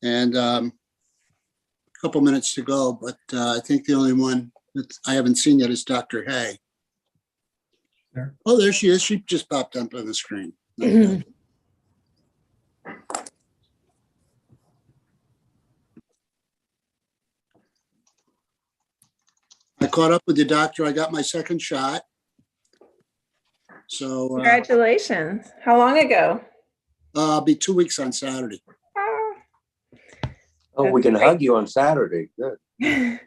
and a couple minutes to go, but I think the only one that I haven't seen yet is Dr. Hay. Sure. Oh, there she is. She just popped up on the screen. Mhm. I caught up with the doctor. I got my second shot. So Congratulations. How long ago? I'll be 2 weeks on Saturday. Oh. Oh, we can hug you on Saturday. Good.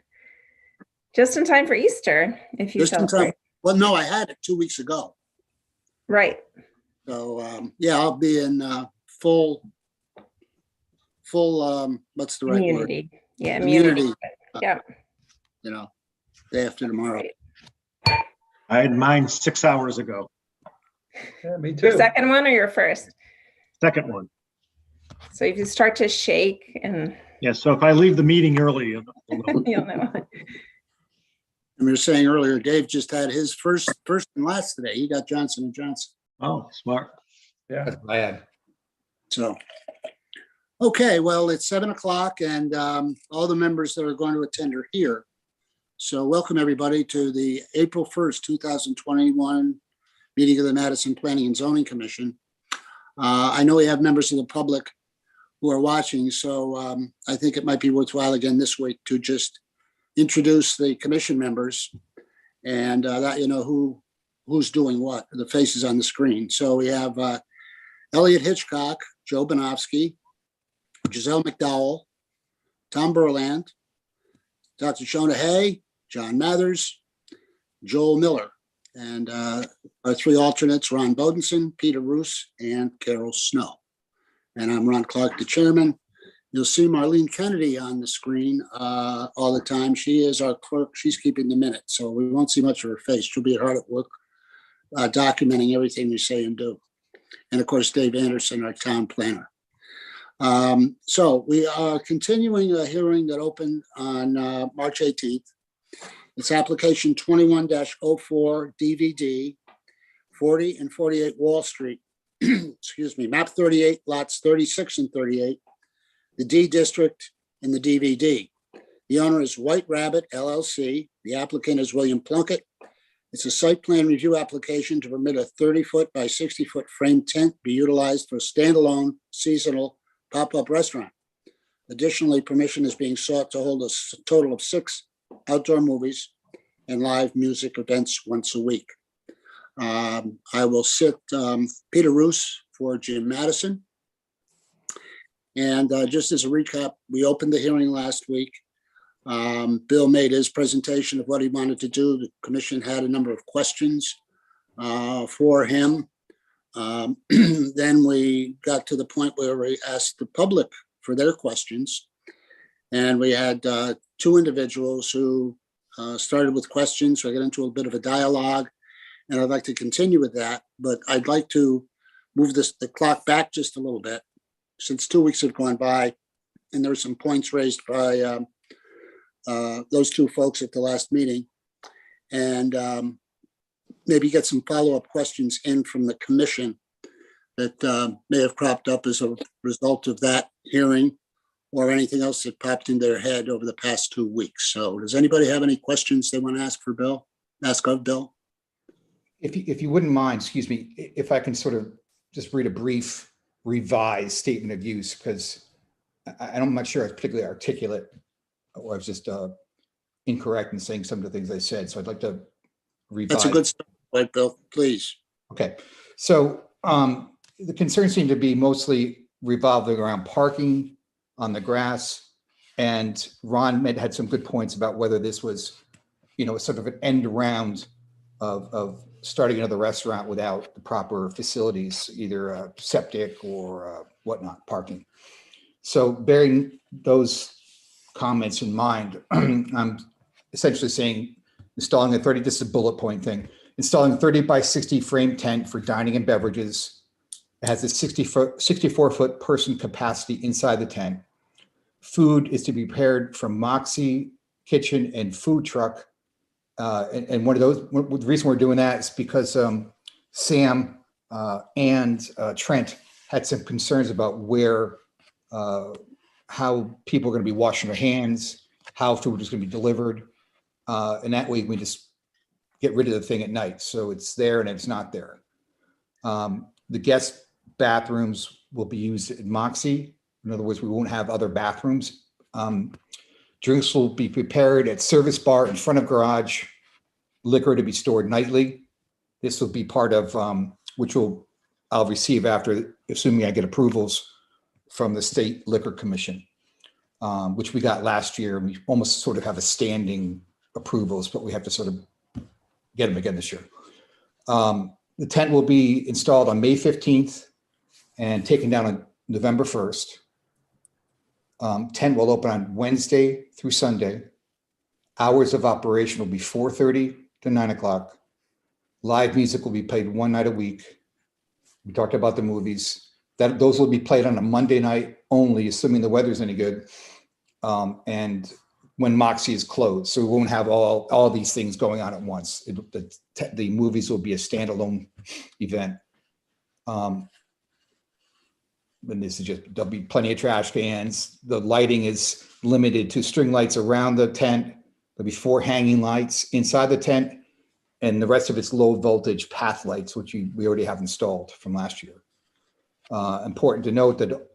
Just in time for Easter, if you Just in time. celebrate. Well, no, I had it 2 weeks ago. Right. So yeah, I'll be in full, what's the right word? Immunity. Yeah, immunity. Yeah. You know, day after tomorrow. Right. I had mine 6 hours ago. Yeah, me Your too. second one or your first? Second one. So if you start to shake and Yeah, so if I leave the meeting early, you'll know. you'll know. And we were saying earlier, Dave just had his first and last today. He got Johnson & Johnson. Oh, smart. Yeah. That's bad. So, okay, well, it's 7 o'clock and all the members that are going to attend are here. So welcome everybody to the April 1st, 2021 meeting of the Madison Planning and Zoning Commission. I know we have members of the public who are watching, so I think it might be worthwhile again this week to just introduce the commission members and let you know who's doing what, the faces on the screen. So we have Elliot Hitchcock, Joe Banofsky, Giselle McDowell, Tom Burland, Dr. Shona Hay, John Mathers, Joel Miller, and our three alternates, Ron Bodenson, Peter Roos, and Carol Snow. And I'm Ron Clark, the chairman. You'll see Marlene Kennedy on the screen all the time. She is our clerk. She's keeping the minutes, so we won't see much of her face. She'll be hard at work documenting everything we say and do. And of course, Dave Anderson, our town planner. So we are continuing a hearing that opened on March 18th. It's application 21-04 DVD, 40 and 48 Wall Street. Excuse me, map 38, lots 36 and 38, the D district and the DVD. The owner is White Rabbit LLC. The applicant is William Plunkett. It's a site plan review application to permit a 30-foot by 60-foot frame tent be utilized for a standalone seasonal pop-up restaurant. Additionally, permission is being sought to hold a total of 6 outdoor movies and live music events once a week. I will sit Peter Roos for Jim Madison. And just as a recap, we opened the hearing last week. Bill made his presentation of what he wanted to do. The commission had a number of questions for him. Then we got to the point where we asked the public for their questions. And we had 2 individuals who started with questions. So I got into a bit of a dialogue, and I'd like to continue with that. But I'd like to move the clock back just a little bit, since 2 weeks have gone by, and there were some points raised by those 2 folks at the last meeting, and maybe get some follow-up questions in from the commission that may have cropped up as a result of that hearing or anything else that popped in their head over the past 2 weeks. So does anybody have any questions they want to ask for Bill? Ask of Bill? If you wouldn't mind, excuse me, if I can sort of just read a brief revised statement of use, because I'm not sure I was particularly articulate, or I was just incorrect in saying some of the things I said. So I'd like to revise. That's a good start, right, Bill, please. Okay, so the concerns seem to be mostly revolving around parking on the grass, and Ron had some good points about whether this was, sort of an end round of starting another restaurant without the proper facilities, either septic or whatnot, parking. So bearing those comments in mind, I'm essentially saying installing this is a bullet point thing, installing a 30 by 60 frame tent for dining and beverages. It has a 64-foot person capacity inside the tent. Food is to be prepared from Moxie Kitchen and Food Truck. And the reason we're doing that is because Sam and Trent had some concerns about where how people are going to be washing their hands, how food is going to be delivered. And that way we just get rid of the thing at night. So it's there and it's not there. The guest bathrooms will be used at Moxie. In other words, we won't have other bathrooms. Drinks will be prepared at service bar in front of garage, liquor to be stored nightly. This will be part of, I'll receive after, assuming I get approvals from the State Liquor Commission, which we got last year. We almost sort of have a standing approvals, but we have to sort of get them again this year. The tent will be installed on May 15th and taken down on November 1st. Tent will open on Wednesday through Sunday. Hours of operation will be 4:30 to 9 o'clock. Live music will be played one night a week. We talked about the movies. Those will be played on a Monday night only, assuming the weather's any good. And when Moxie is closed. So we won't have all these things going on at once. The movies will be a standalone event. And this is just, there'll be plenty of trash cans. The lighting is limited to string lights around the tent. There'll be 4 hanging lights inside the tent, and the rest of it's low voltage path lights, which we already have installed from last year. Important to note that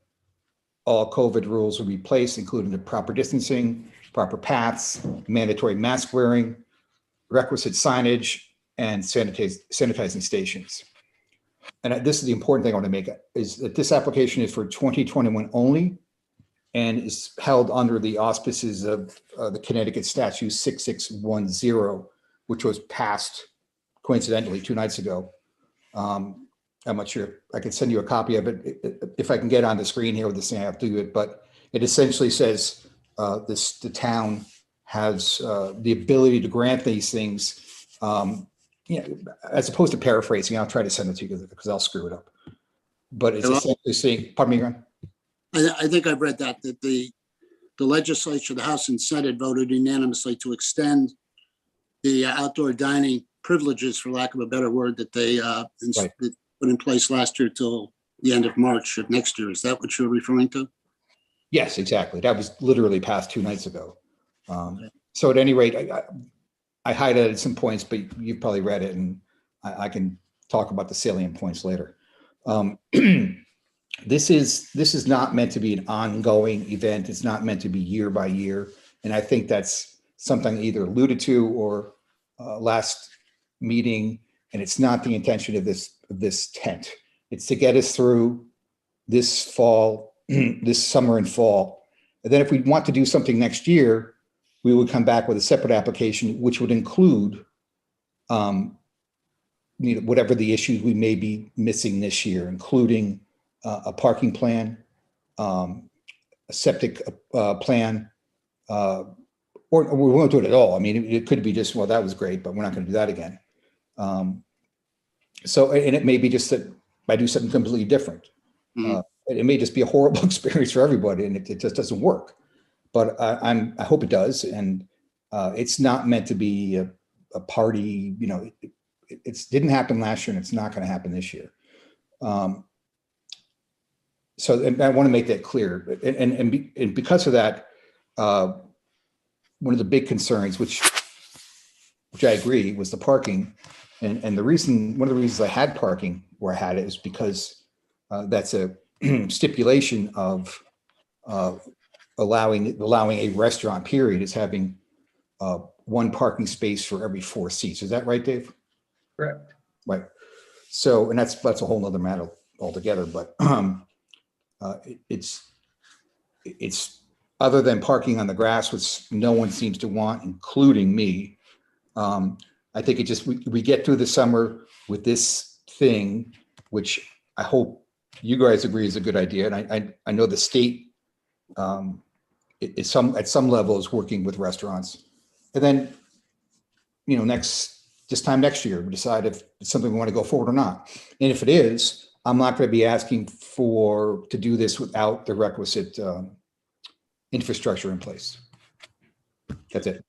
all COVID rules will be placed, including the proper distancing, proper paths, mandatory mask wearing, requisite signage, and sanitizing stations. And this is the important thing I want to make, is that this application is for 2021 only and is held under the auspices of the Connecticut Statute 6610, which was passed coincidentally 2 nights ago. I'm not sure. I can send you a copy of it if I can get on the screen here with this thing. I have to do it, but it essentially says the town has the ability to grant these things. As opposed to paraphrasing, I'll try to send it to you because I'll screw it up. But it's essentially saying, pardon me, Ron? I think I've read that the legislature, the House and Senate voted unanimously to extend the outdoor dining privileges, for lack of a better word, that they Right. put in place last year till the end of March of next year. Is that what you're referring to? Yes, exactly. That was literally passed 2 nights ago. So at any rate, I highlighted some points, but you've probably read it, and I can talk about the salient points later. This is not meant to be an ongoing event. It's not meant to be year by year. And I think that's something either alluded to or last meeting. And it's not the intention of this tent. It's to get us through this fall, this summer and fall. And then if we want to do something next year, we would come back with a separate application, which would include whatever the issues we may be missing this year, including a parking plan, a septic plan, or we won't do it at all. I mean, it could be just, well, that was great, but we're not going to do that again. So, and it may be just that I do something completely different. Mhm. It may just be a horrible experience for everybody, and it just doesn't work. But I hope it does, and it's not meant to be a party. It didn't happen last year, and it's not going to happen this year. So and I want to make that clear, and because of that, one of the big concerns, which I agree, was the parking, and one of the reasons I had parking where I had it is because that's a stipulation of allowing a restaurant period is having 1 parking space for every 4 seats. Is that right, Dave? Correct. Right. So, and that's a whole nother matter altogether, but it's other than parking on the grass, which no one seems to want, including me. I think we get through the summer with this thing, which I hope you guys agree is a good idea. And I know the state at some level is working with restaurants. And then, this time next year, we decide if it's something we want to go forward or not. And if it is, I'm not going to be asking to do this without the requisite infrastructure in place. That's it.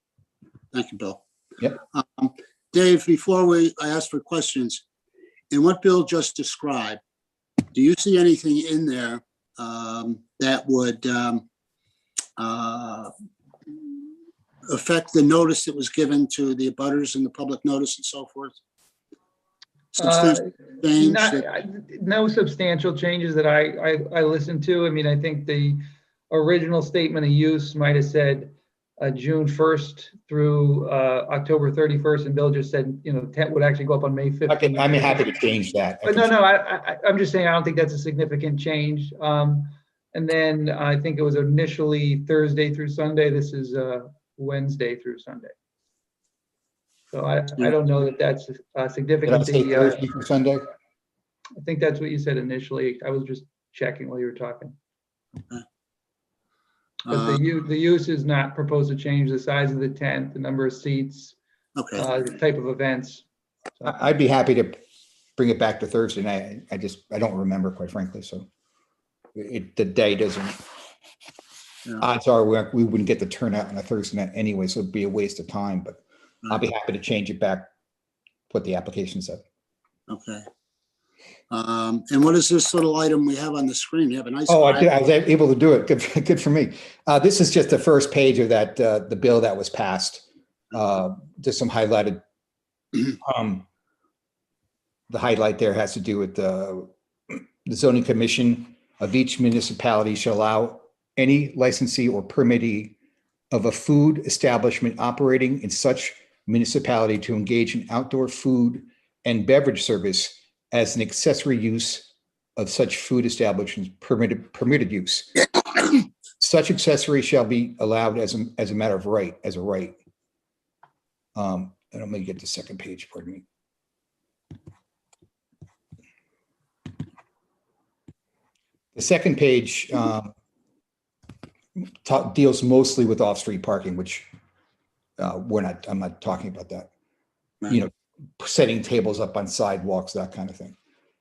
Thank you, Bill. Yep. Dave, before I ask for questions, in what Bill just described, do you see anything in there that would affect the notice that was given to the abutters and the public notice and so forth? Substantial change that- No substantial changes that I listened to. I mean, I think the original statement of use might have said June 1st through October 31st, and Bill just said, tent would actually go up on May 15th. I'm happy to change that. But no, I'm just saying, I don't think that's a significant change. And then I think it was initially Thursday through Sunday. This is Wednesday through Sunday. So I don't know that that's Did I significant. say Thursday through Sunday? I think that's what you said initially. I was just checking while you were talking. But the use is not proposed to change the size of the tent, the number of seats, Okay, the type of events. I'd be happy to bring it back to Thursday night. I don't remember, quite frankly, so the day doesn't. Yeah. Odds are we wouldn't get the turnout on a Thursday night anyway, so it'd be a waste of time, but I'll be happy to change it back, what the application said. okay. And what is this little item we have on the screen? You have a nice. Oh, I was able to do it. Good for me. This is just the first page of that, the bill that was passed. Just some highlighted. The highlight there has to do with the zoning commission of each municipality shall allow any licensee or permittee of a food establishment operating in such municipality to engage in outdoor food and beverage service as an accessory use of such food establishments permitted use. Such accessory shall be allowed as a matter of right, as a right. And I'm gonna get the second page, pardon me. The second page deals mostly with off-street parking, which I'm not talking about that. Right. Setting tables up on sidewalks, that kind of thing.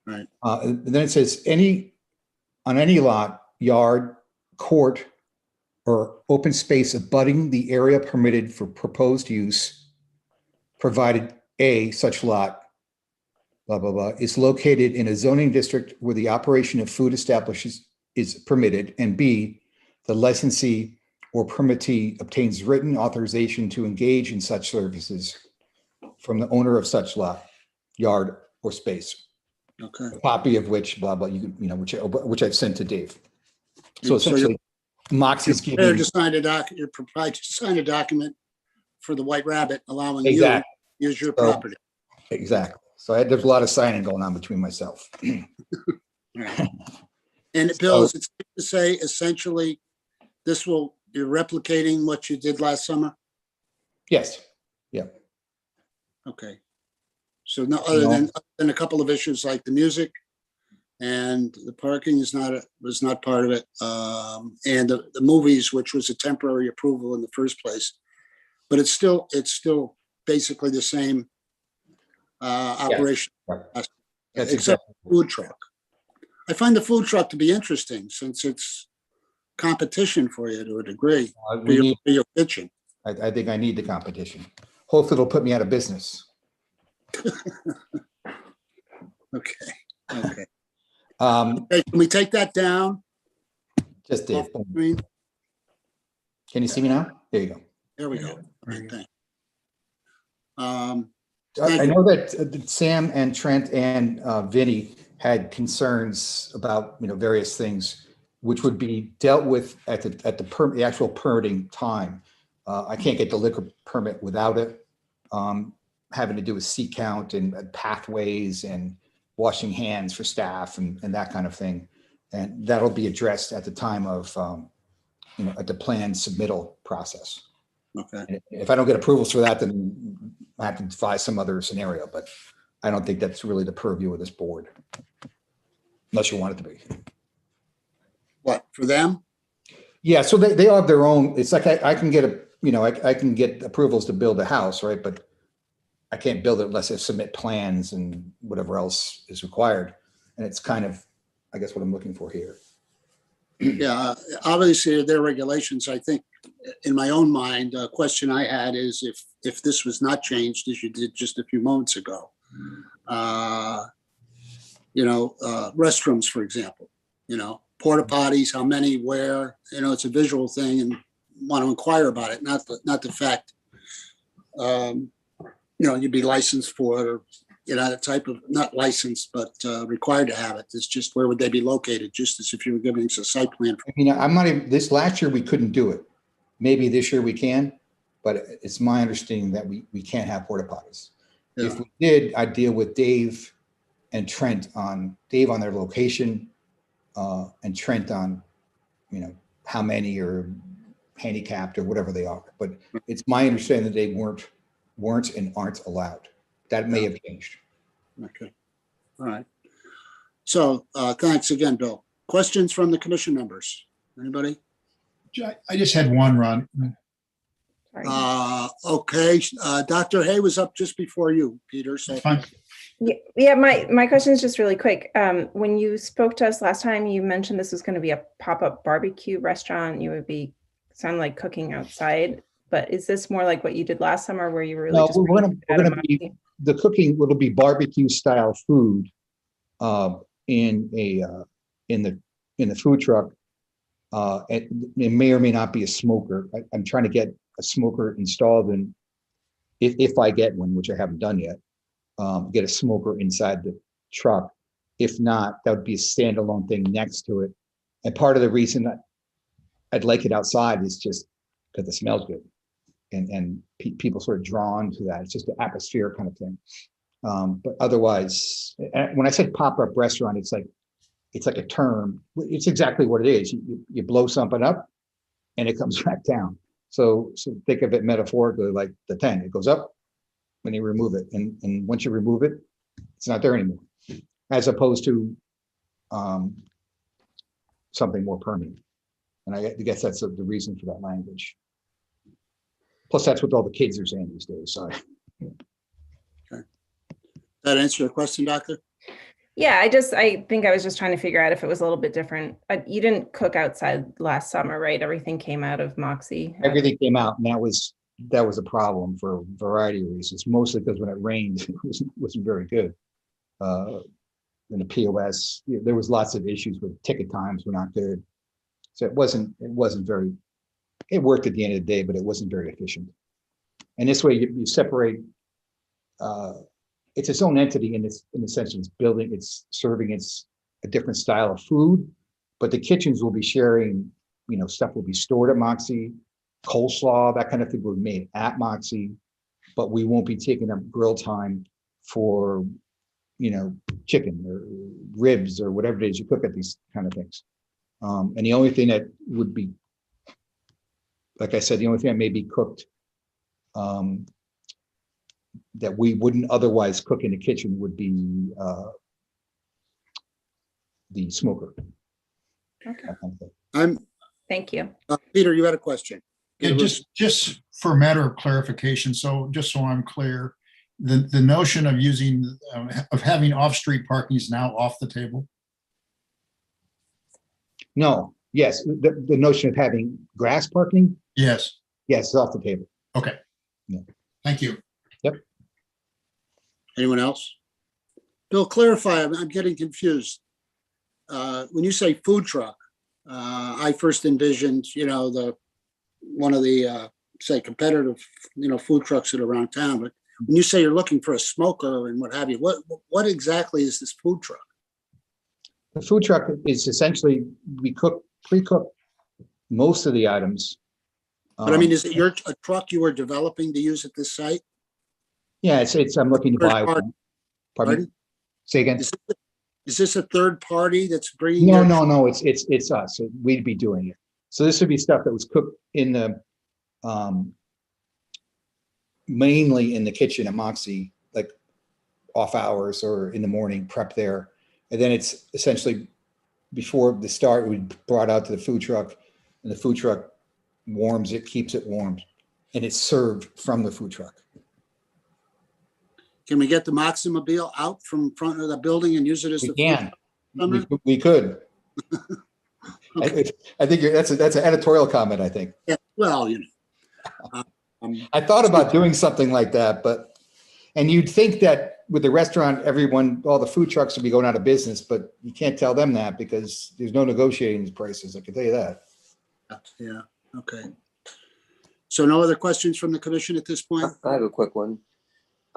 Right. And then it says on any lot, yard, court, or open space abutting the area permitted for proposed use, provided A, such lot, blah, blah, blah, is located in a zoning district where the operation of food establishments is permitted, and B, the licensee or permittee obtains written authorization to engage in such services from the owner of such lot, yard, or space. Okay. A copy of which, blah, blah, which I've sent to Dave. So And so you're essentially, Moxie's prepared giving, to sign you're prepared to sign a document for the White Rabbit allowing you to exactly, use your So- property. exactly. So there's a lot of signing going on between myself. Right. And Bill, So- is it safe to say essentially you're replicating what you did last summer? Yes, Okay. So no, other than a couple of issues like the music and the parking was not part of it. And the movies, which was a temporary approval in the first place, but it's still basically the same operation. right. That's Except exactly. food truck. I find the food truck to be interesting since it's competition for you to a degree, for your kitchen. I think I need the competition. Hopefully it'll put me out of business. Okay, okay. Um, Hey, can we take that down? just Dave. Off the screen? Can you see me now? There you go. There we go. Right, thanks. I know that Sam and Trent and Vinny had concerns about, various things which would be dealt with at the actual permitting time. I can't get the liquor permit without it. Having to do with seat count and pathways and washing hands for staff and that kind of thing. And that'll be addressed at the time of, at the plan submittal process. Okay, And if I don't get approvals for that, then I have to devise some other scenario, but I don't think that's really the purview of this board. Unless you want it to be. what, for them? Yeah, so they have their own, it's like I can get I can get approvals to build a house, right? But I can't build it unless I submit plans and whatever else is required. And it's kind of, I guess, what I'm looking for here. Yeah, obviously their regulations, I think, in my own mind, a question I had is if this was not changed as you did just a few moments ago, restrooms, for example, porta potties, how many, where, it's a visual thing and want to inquire about it, not the fact, you'd be licensed for it, or, the type of, not licensed, but required to have it. It's just, where would they be located? Just as if you were giving us a site plan. I mean, I'm not even, this last year we couldn't do it. Maybe this year we can, but it's my understanding that we can't have porta potties. Yeah. If we did, I'd deal with Dave and Trent on their location, and Trent on, how many are handicapped or whatever they are. But it's my understanding that they weren't and aren't allowed. That may have changed. Okay. All right. So thanks again, Bill. Questions from the commission members? Anybody? I just had one, Ron. Sorry. Okay. Dr. Hay was up just before you, Peter. So Fine. Yeah, my question is just really quick. When you spoke to us last time, you mentioned this was going to be a pop-up barbecue restaurant. You would be, sound like cooking outside, but is this more like what you did last summer, where you were really No, just we're bringing it out of gonna be, Moxie? the cooking will be barbecue style food in the food truck. It may or may not be a smoker. I'm trying to get a smoker installed, and if I get one, which I haven't done yet, get a smoker inside the truck. If not, that would be a standalone thing next to it. And part of the reason that I'd like it outside is just because it smells good, and people sort of drawn to that. It's just an atmosphere kind of thing. But otherwise, when I said pop-up restaurant, it's like a term. It's exactly what it is. You blow something up and it comes back down. So think of it metaphorically like the tent. It goes up when you remove it. And once you remove it, it's not there anymore. As opposed to something more permanent. And I guess that's the reason for that language. Plus, that's what all the kids are saying these days. Sorry. that answer your question, Doctor? Yeah, I think I was just trying to figure out if it was a little bit different. You didn't cook outside last summer, right? Everything came out of Moxie. Everything came out, and that was a problem for a variety of reasons. Mostly because when it rained, it wasn't very good. And the POS, there was lots of issues with ticket times were not good. So it wasn't very. It worked at the end of the day, but it wasn't very efficient. And this way, you separate. It's its own entity in the sense it's building, it's serving, it's a different style of food, but the kitchens will be sharing, stuff will be stored at Moxie, coleslaw, that kind of thing will be made at Moxie, but we won't be taking up grill time for, chicken or ribs or whatever it is you cook at these kind of things. And the only thing that would be, like I said, the only thing that may be cooked that we wouldn't otherwise cook in the kitchen would be the smoker. Okay. Thank you. Peter, you had a question. Yeah, just for a matter of clarification, so just so I'm clear, the notion of having off-street parking is now off the table? No, yes, the notion of having grass parking, Yes. yes, it's off the table. Okay. Yeah. Thank you. Anyone else? Bill, clarify, I'm getting confused. When you say food truck, I first envisioned, one of the, say, competitive, food trucks that are around town. But when you say you're looking for a smoker and what have you, what exactly is this food truck? The food truck is essentially, we pre-cook most of the items. But I mean, is it a truck you are developing to use at this site? Yeah, I'm looking to buy Third one. Pardon? Pardon? Say again? Is this a third party that's bringing? No, it's us. We'd be doing it. So this would be stuff that was cooked in the, mainly in the kitchen at Moxie, like off hours or in the morning, prep there. And then it's essentially before the start, we brought out to the food truck, and the food truck warms it, keeps it warm, and it's served from the food truck. Can we get the Moxie-mobile out from front of the building and use it as We the? can. Summer? We could. Okay. I think that's an editorial comment, I think. Yeah, well, I thought about doing something like that, and you'd think that with the restaurant, all the food trucks would be going out of business, but you can't tell them that because there's no negotiating prices. I can tell you that. yeah, okay. So no other questions from the commission at this point? I have a quick one.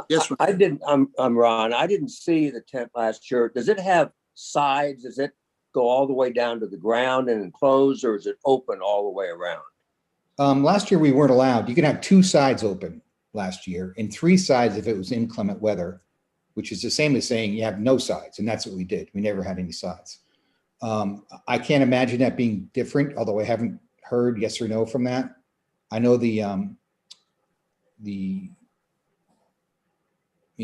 Yes, Ron. I didn't, I'm Ron. I didn't see the tent last year. Does it have sides? Does it go all the way down to the ground and enclosed, or is it open all the way around? Last year we weren't allowed. You could have 2 sides open last year and 3 sides if it was inclement weather, which is the same as saying you have no sides. And that's what we did. We never had any sides. I can't imagine that being different, although I haven't heard yes or no from that. I know the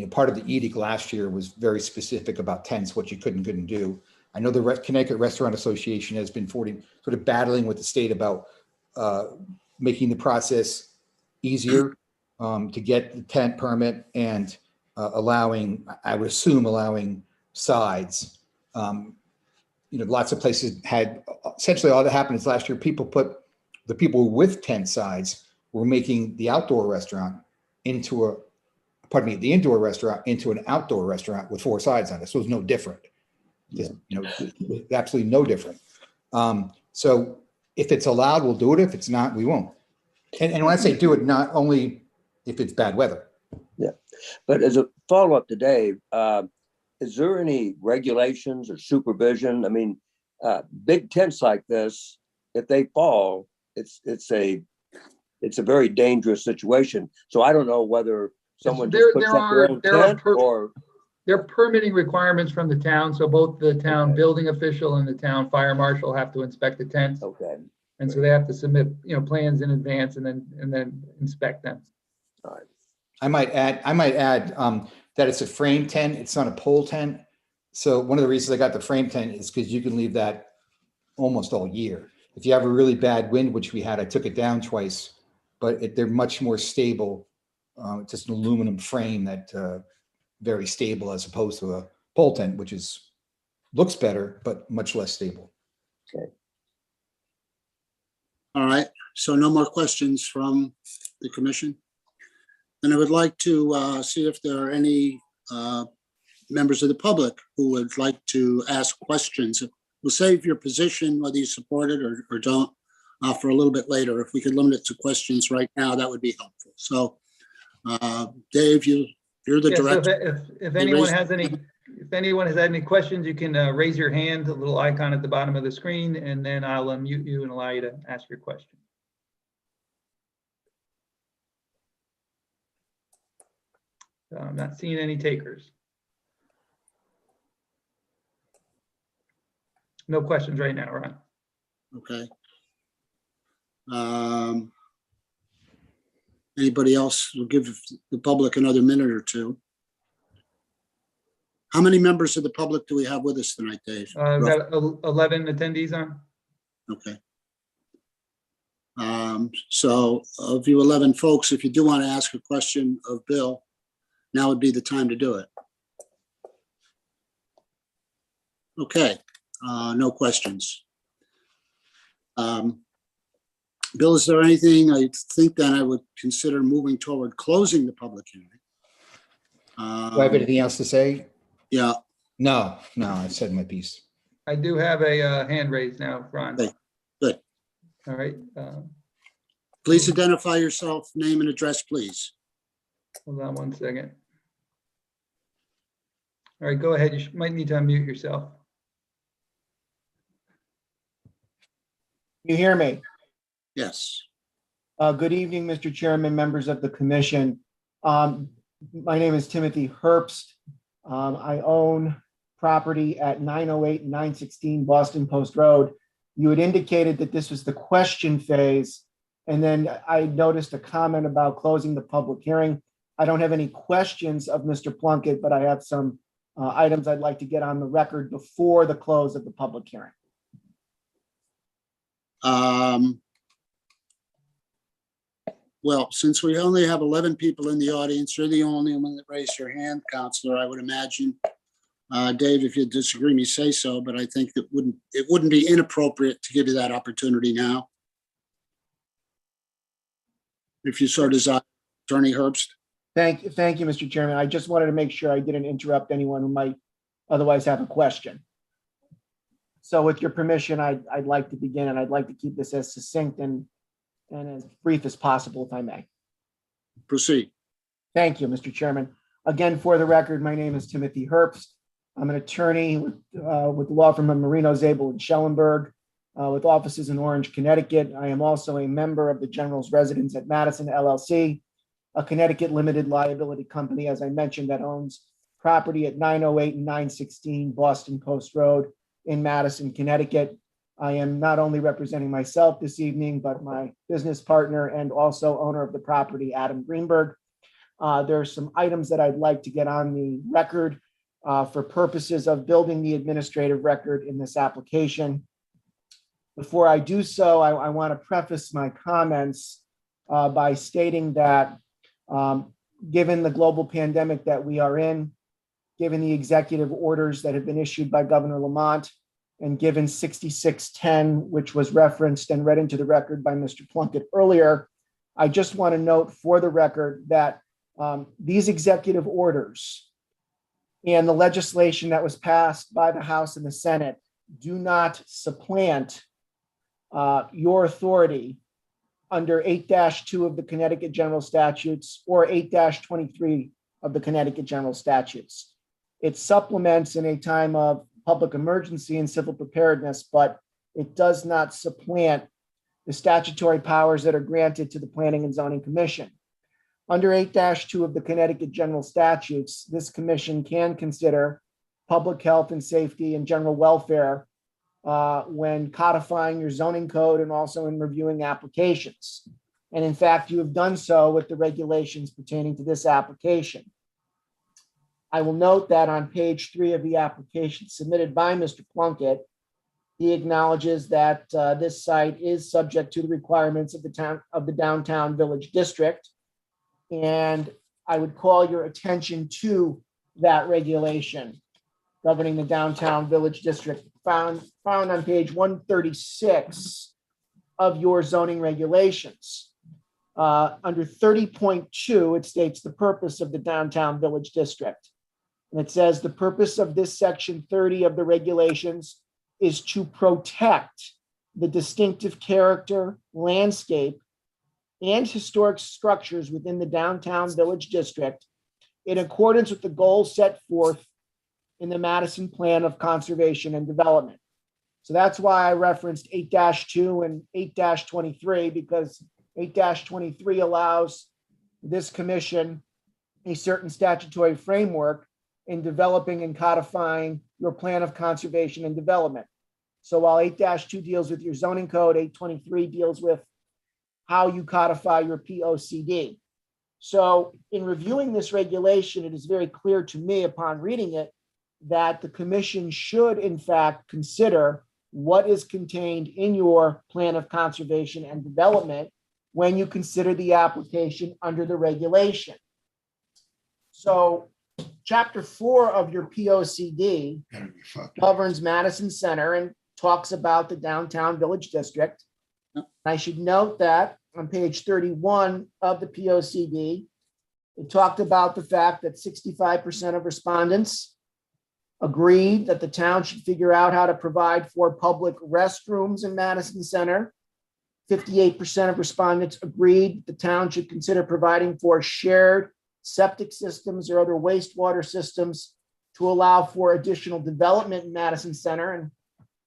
part of the edict last year was very specific about tents, what you could and couldn't do. I know the Connecticut Restaurant Association has been sort of battling with the state about making the process easier to get the tent permit and allowing, I would assume, allowing sides. Lots of places had, essentially all that happened is last year, the people with tent sides were making the outdoor restaurant into the indoor restaurant into an outdoor restaurant with 4 sides on it. So it was no different. Just, absolutely no different. So if it's allowed, we'll do it. If it's not, we won't. And when I say do it, not only if it's bad weather. Yeah. But as a follow-up to Dave, is there any regulations or supervision? I mean, big tents like this, if they fall, it's a very dangerous situation. So I don't know whether someone just puts up their own tent or. There are permitting requirements from the town, so both the town building official and the town fire marshal have to inspect the tents. Okay. And so they have to submit, plans in advance and then inspect them. All right. I might add that it's a frame tent. It's not a pole tent. So one of the reasons I got the frame tent is because you can leave that almost all year. If you have a really bad wind, which we had, I took it down twice, but they're much more stable. It's just an aluminum frame that very stable as opposed to a pole tent, which looks better, but much less stable. Okay. All right, so no more questions from the commission. And I would like to see if there are any members of the public who would like to ask questions. We'll save your position, whether you support it or don't, for a little bit later. If we could limit it to questions right now, that would be helpful. So Dave, you're the Yeah, so director. if anyone has had any questions, you can raise your hand, the little icon at the bottom of the screen, and then I'll unmute you and allow you to ask your question. I'm not seeing any takers. No questions right now, Ron. Okay. Anybody else? We'll give the public another minute or two. How many members of the public do we have with us tonight, Dave? We've got 11 attendees on. Okay. So of you 11 folks, if you do want to ask a question of Bill, now would be the time to do it. Okay, no questions. Bill, is there anything? I think then I would consider moving toward closing the public hearing. Do I have anything else to say? Yeah. No, I've said my piece. I do have a hand raised now, Ron. Okay, good. All right. Please identify yourself, name and address, please. Hold on one second. All right, go ahead. You might need to unmute yourself. You hear me? Yes. Good evening, Mr. Chairman, members of the commission. My name is Timothy Herbst. I own property at 908 and 916 Boston Post Road. You had indicated that this was the question phase, and then I noticed a comment about closing the public hearing. I don't have any questions of Mr. Plunkett, but I have some items I'd like to get on the record before the close of the public hearing. Well, since we only have 11 people in the audience, you're the only one that raised your hand, Counselor, I would imagine. Dave, if you disagree, me say so, but I think that it wouldn't be inappropriate to give you that opportunity now. If you so desire, Attorney Herbst. Thank you, Mr. Chairman. I just wanted to make sure I didn't interrupt anyone who might otherwise have a question. So with your permission, I'd like to begin, and I'd like to keep this as succinct and and as brief as possible, if I may. Proceed. Thank you, Mr. Chairman. Again, for the record, my name is Timothy Herbst. I'm an attorney with the law firm of Marino, Zabel, and Schellenberg, with offices in Orange, Connecticut. I am also a member of the General's Residence at Madison LLC, a Connecticut limited liability company, as I mentioned, that owns property at 908 and 916 Boston Post Road in Madison, Connecticut. I am not only representing myself this evening, but my business partner and also owner of the property, Adam Greenberg. There are some items that I'd like to get on the record for purposes of building the administrative record in this application. Before I do so, I want to preface my comments by stating that given the global pandemic that we are in, given the executive orders that have been issued by Governor Lamont, and given 6610, which was referenced and read into the record by Mr. Plunkett earlier, I just want to note for the record that these executive orders and the legislation that was passed by the House and the Senate do not supplant your authority under 8-2 of the Connecticut General Statutes or 8-23 of the Connecticut General Statutes. It supplements in a time of public emergency and civil preparedness, but it does not supplant the statutory powers that are granted to the Planning and Zoning Commission. Under 8-2 of the Connecticut General Statutes, this commission can consider public health and safety and general welfare when codifying your zoning code and also in reviewing applications. And in fact, you have done so with the regulations pertaining to this application. I will note that on page 3 of the application submitted by Mr. Plunkett, he acknowledges that this site is subject to the requirements of the downtown village district. And I would call your attention to that regulation governing the downtown village district found on page 136 of your zoning regulations. Under 30.2, it states the purpose of the downtown village district. And it says the purpose of this section 30 of the regulations is to protect the distinctive character, landscape, and historic structures within the downtown village district in accordance with the goals set forth in the Madison Plan of Conservation and Development. So that's why I referenced 8-2 and 8-23, because 8-23 allows this commission a certain statutory framework in developing and codifying your plan of conservation and development. So while 8-2 deals with your zoning code, 8-23 deals with how you codify your POCD. So in reviewing this regulation, it is very clear to me upon reading it that the commission should in fact consider what is contained in your plan of conservation and development when you consider the application under the regulation. So Chapter 4 of your POCD governs Madison Center and talks about the downtown village district. I should note that on page 31 of the POCD, it talked about the fact that 65% of respondents agreed that the town should figure out how to provide for public restrooms in Madison Center. 58% of respondents agreed the town should consider providing for shared septic systems or other wastewater systems to allow for additional development in Madison Center. And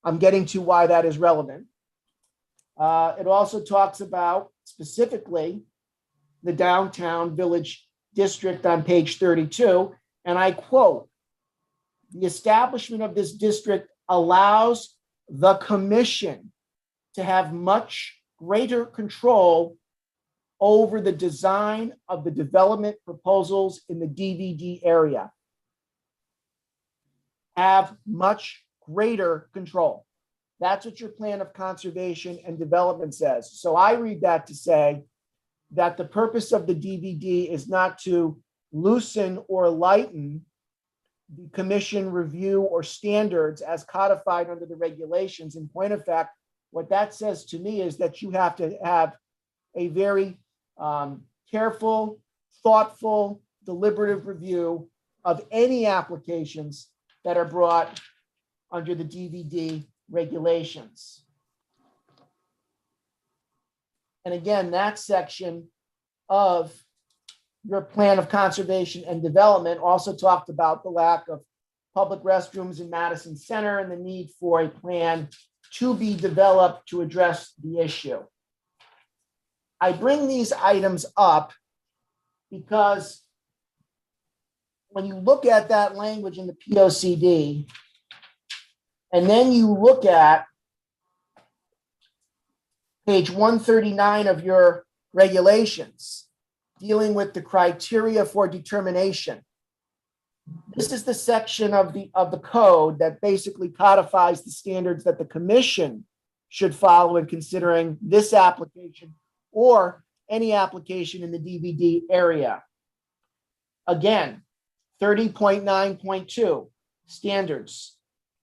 I'm getting to why that is relevant. It also talks about specifically the downtown village district on page 32. And I quote, "The establishment of this district allows the commission to have much greater control over the design of the development proposals in the DVD area." Have much greater control. That's what your plan of conservation and development says. So I read that to say that the purpose of the DVD is not to loosen or lighten the commission review or standards as codified under the regulations. In point of fact, what that says to me is that you have to have a very careful, thoughtful, deliberative review of any applications that are brought under the DVD regulations. And again, that section of your plan of conservation and development also talked about the lack of public restrooms in Madison Center and the need for a plan to be developed to address the issue. I bring these items up because when you look at that language in the POCD, and then you look at page 139 of your regulations, dealing with the criteria for determination. This is the section of the code that basically codifies the standards that the commission should follow in considering this application or any application in the DVD area. Again, 30.9.2 standards.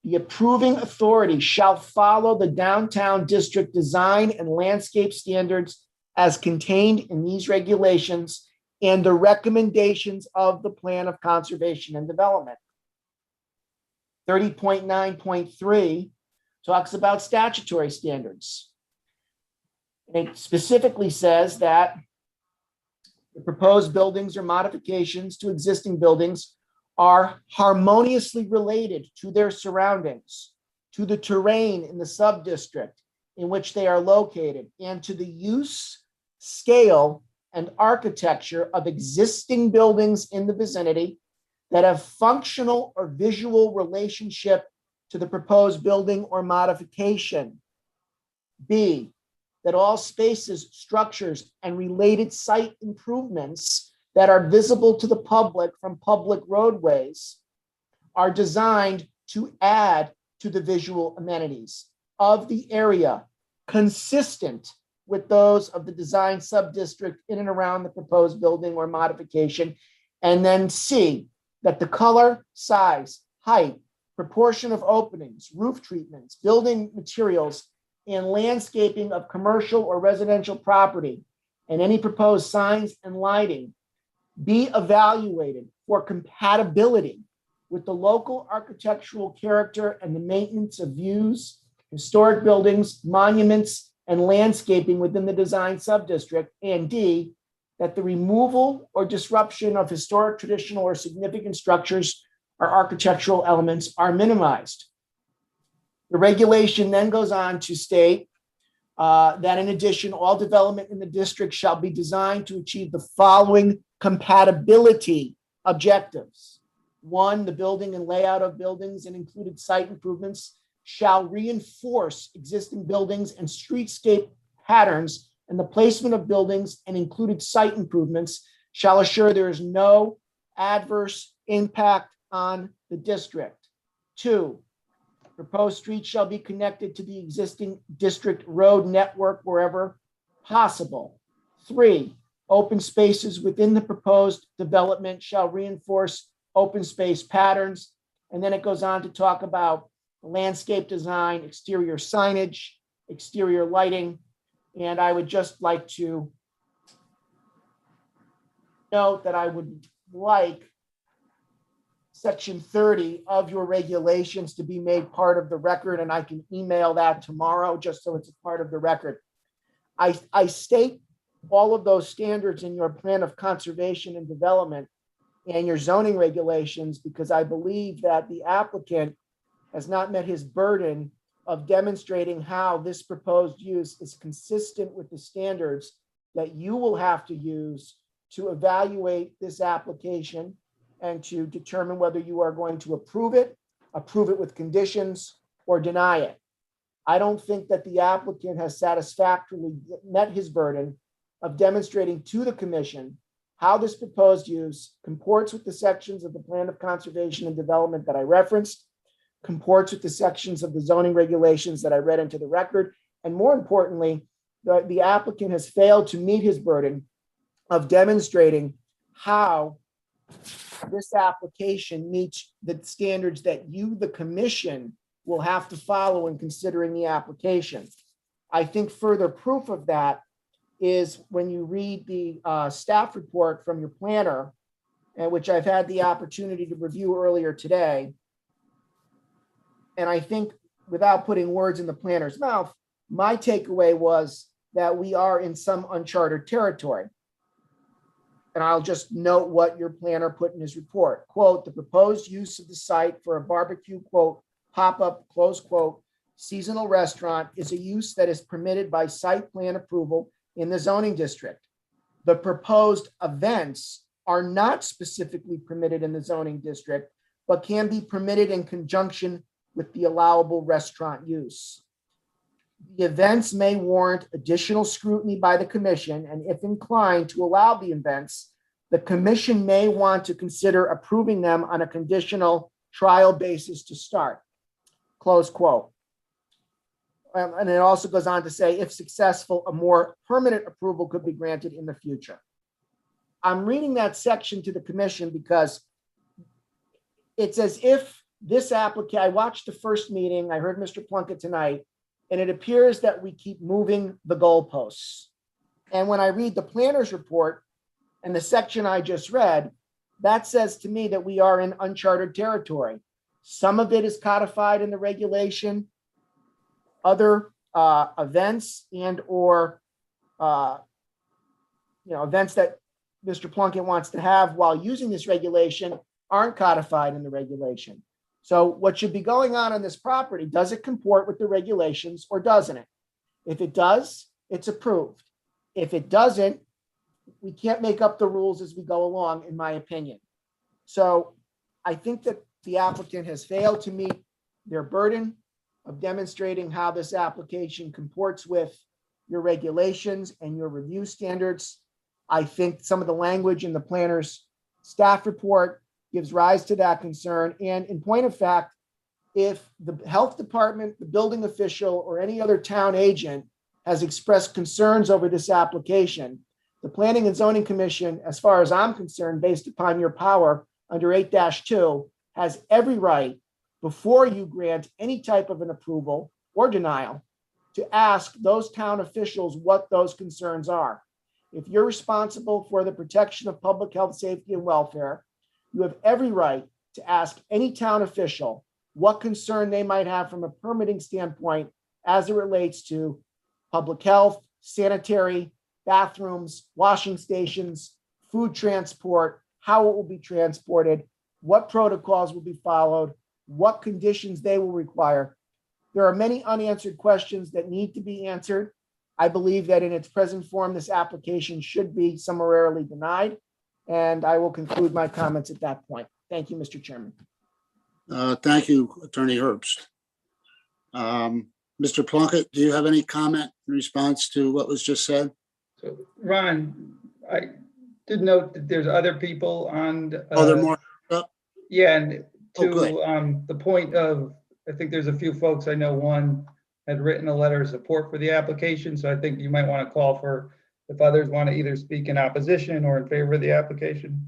The approving authority shall follow the downtown district design and landscape standards as contained in these regulations and the recommendations of the plan of conservation and development. 30.9.3 talks about statutory standards. It specifically says that the proposed buildings or modifications to existing buildings are harmoniously related to their surroundings, to the terrain in the sub-district in which they are located, and to the use, scale, and architecture of existing buildings in the vicinity that have functional or visual relationship to the proposed building or modification. B, that all spaces, structures, and related site improvements that are visible to the public from public roadways are designed to add to the visual amenities of the area, consistent with those of the design sub-district in and around the proposed building or modification. And then C, that the color, size, height, proportion of openings, roof treatments, building materials, and landscaping of commercial or residential property, and any proposed signs and lighting be evaluated for compatibility with the local architectural character and the maintenance of views, historic buildings, monuments, and landscaping within the design subdistrict. And D, that the removal or disruption of historic, traditional, or significant structures or architectural elements are minimized. The regulation then goes on to state that in addition, all development in the district shall be designed to achieve the following compatibility objectives. 1, the building and layout of buildings and included site improvements shall reinforce existing buildings and streetscape patterns, and the placement of buildings and included site improvements shall assure there is no adverse impact on the district. 2, proposed streets shall be connected to the existing district road network wherever possible. 3, open spaces within the proposed development shall reinforce open space patterns. And then it goes on to talk about landscape design, exterior signage, exterior lighting. And I would just like to note that I would like section 30 of your regulations to be made part of the record, and I can email that tomorrow just so it's a part of the record. I state all of those standards in your plan of conservation and development and your zoning regulations because I believe that the applicant has not met his burden of demonstrating how this proposed use is consistent with the standards that you will have to use to evaluate this application and to determine whether you are going to approve it with conditions, or deny it. I don't think that the applicant has satisfactorily met his burden of demonstrating to the commission how this proposed use comports with the sections of the plan of conservation and development that I referenced, comports with the sections of the zoning regulations that I read into the record, and more importantly, the applicant has failed to meet his burden of demonstrating how this application meets the standards that you, the commission, will have to follow in considering the application. I think further proof of that is when you read the staff report from your planner, which I've had the opportunity to review earlier today. And I think without putting words in the planner's mouth, my takeaway was that we are in some uncharted territory. And I'll just note what your planner put in his report. Quote, the proposed use of the site for a barbecue, quote, pop-up, close quote, seasonal restaurant is a use that is permitted by site plan approval in the zoning district. The proposed events are not specifically permitted in the zoning district, but can be permitted in conjunction with the allowable restaurant use. The events may warrant additional scrutiny by the commission, and if inclined to allow the events, the commission may want to consider approving them on a conditional trial basis to start. Close quote. And it also goes on to say, if successful, a more permanent approval could be granted in the future. I'm reading that section to the commission because it's as if this applicant, I watched the first meeting, I heard Mr. Plunkett tonight, and it appears that we keep moving the goalposts. And when I read the planner's report and the section I just read, that says to me that we are in uncharted territory. Some of it is codified in the regulation. Other events and or events that Mr. Plunkett wants to have while using this regulation aren't codified in the regulation. So what should be going on this property, does it comport with the regulations or doesn't it? If it does, it's approved. If it doesn't, we can't make up the rules as we go along, in my opinion. So I think that the applicant has failed to meet their burden of demonstrating how this application comports with your regulations and your review standards. I think some of the language in the planner's staff report gives rise to that concern. And in point of fact, if the health department, the building official, or any other town agent has expressed concerns over this application, the Planning and Zoning Commission, as far as I'm concerned, based upon your power under 8-2, has every right, before you grant any type of an approval or denial, to ask those town officials what those concerns are. If you're responsible for the protection of public health, safety, and welfare, you have every right to ask any town official what concern they might have from a permitting standpoint as it relates to public health, sanitary, bathrooms, washing stations, food transport, how it will be transported, what protocols will be followed, what conditions they will require. There are many unanswered questions that need to be answered. I believe that in its present form, this application should be summarily denied. And I will conclude my comments at that point. Thank you, Mr. Chairman. Thank you, Attorney Herbst. Mr. Plunkett, do you have any comment in response to what was just said? So, Ron, I did note that there's other people on. There are more? Yeah, and to good. The point of, I think there's a few folks, I know one had written a letter of support for the application. So I think you might want to call for, if others want to either speak in opposition or in favor of the application.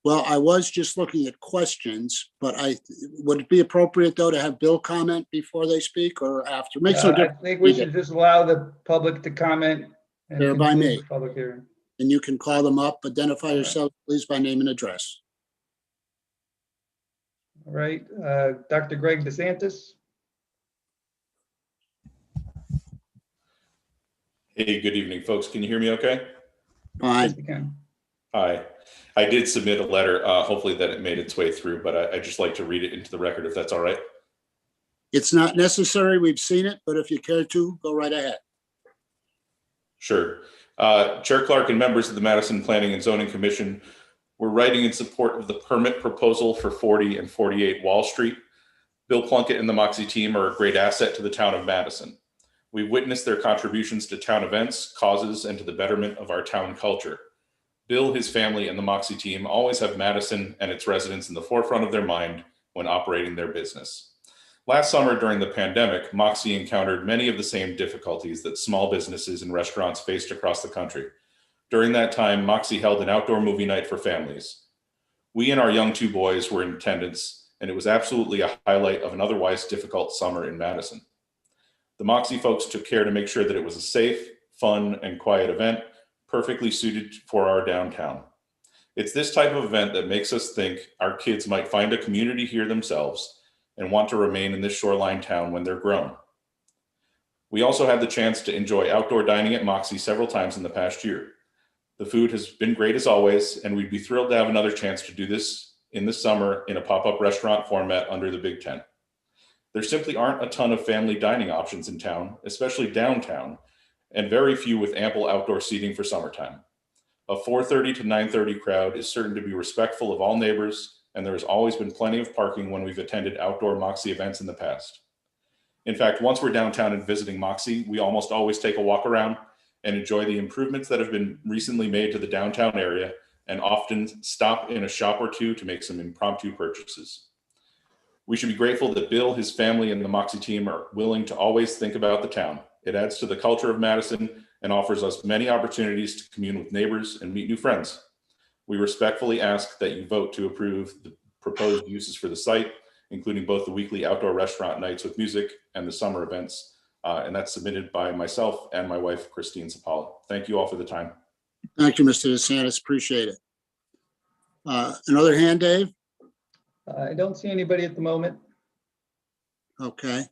Well, I was just looking at questions, but would it be appropriate though to have Bill comment before they speak or after? Makes no I difference. think we should just allow the public to comment. And There by conclude me. the public hearing. And you can call them up, identify yourself, please, by name and address. All right, Dr. Greg DeSantis. Hey, good evening, folks. Can you hear me okay? Fine. Yes, you can. Hi. I did submit a letter, hopefully that it made its way through, but I'd just like to read it into the record if that's all right. It's not necessary. We've seen it, but if you care to, go right ahead. Sure. Chair Clark and members of the Madison Planning and Zoning Commission, we're writing in support of the permit proposal for 40 and 48 Wall Street. Bill Plunkett and the Moxie team are a great asset to the town of Madison. We've witnessed their contributions to town events, causes, and to the betterment of our town culture. Bill, his family, and the Moxie team always have Madison and its residents in the forefront of their mind when operating their business. Last summer during the pandemic, Moxie encountered many of the same difficulties that small businesses and restaurants faced across the country. During that time, Moxie held an outdoor movie night for families. We and our young two boys were in attendance, and it was absolutely a highlight of an otherwise difficult summer in Madison. The Moxie folks took care to make sure that it was a safe, fun, and quiet event, perfectly suited for our downtown. It's this type of event that makes us think our kids might find a community here themselves and want to remain in this shoreline town when they're grown. We also had the chance to enjoy outdoor dining at Moxie several times in the past year. The food has been great as always, and we'd be thrilled to have another chance to do this in the summer in a pop-up restaurant format under the Big Tent. There simply aren't a ton of family dining options in town, especially downtown, and very few with ample outdoor seating for summertime. A 4:30 to 9:30 crowd is certain to be respectful of all neighbors, and there has always been plenty of parking when we've attended outdoor Moxie events in the past. In fact, once we're downtown and visiting Moxie, we almost always take a walk around and enjoy the improvements that have been recently made to the downtown area, and often stop in a shop or two to make some impromptu purchases. We should be grateful that Bill, his family, and the Moxie team are willing to always think about the town. It adds to the culture of Madison and offers us many opportunities to commune with neighbors and meet new friends. We respectfully ask that you vote to approve the proposed uses for the site, including both the weekly outdoor restaurant nights with music and the summer events. And that's submitted by myself and my wife, Christine Zapala. Thank you all for the time. Thank you, Mr. DeSantis. Appreciate it. Another hand, Dave? I don't see anybody at the moment. Okay.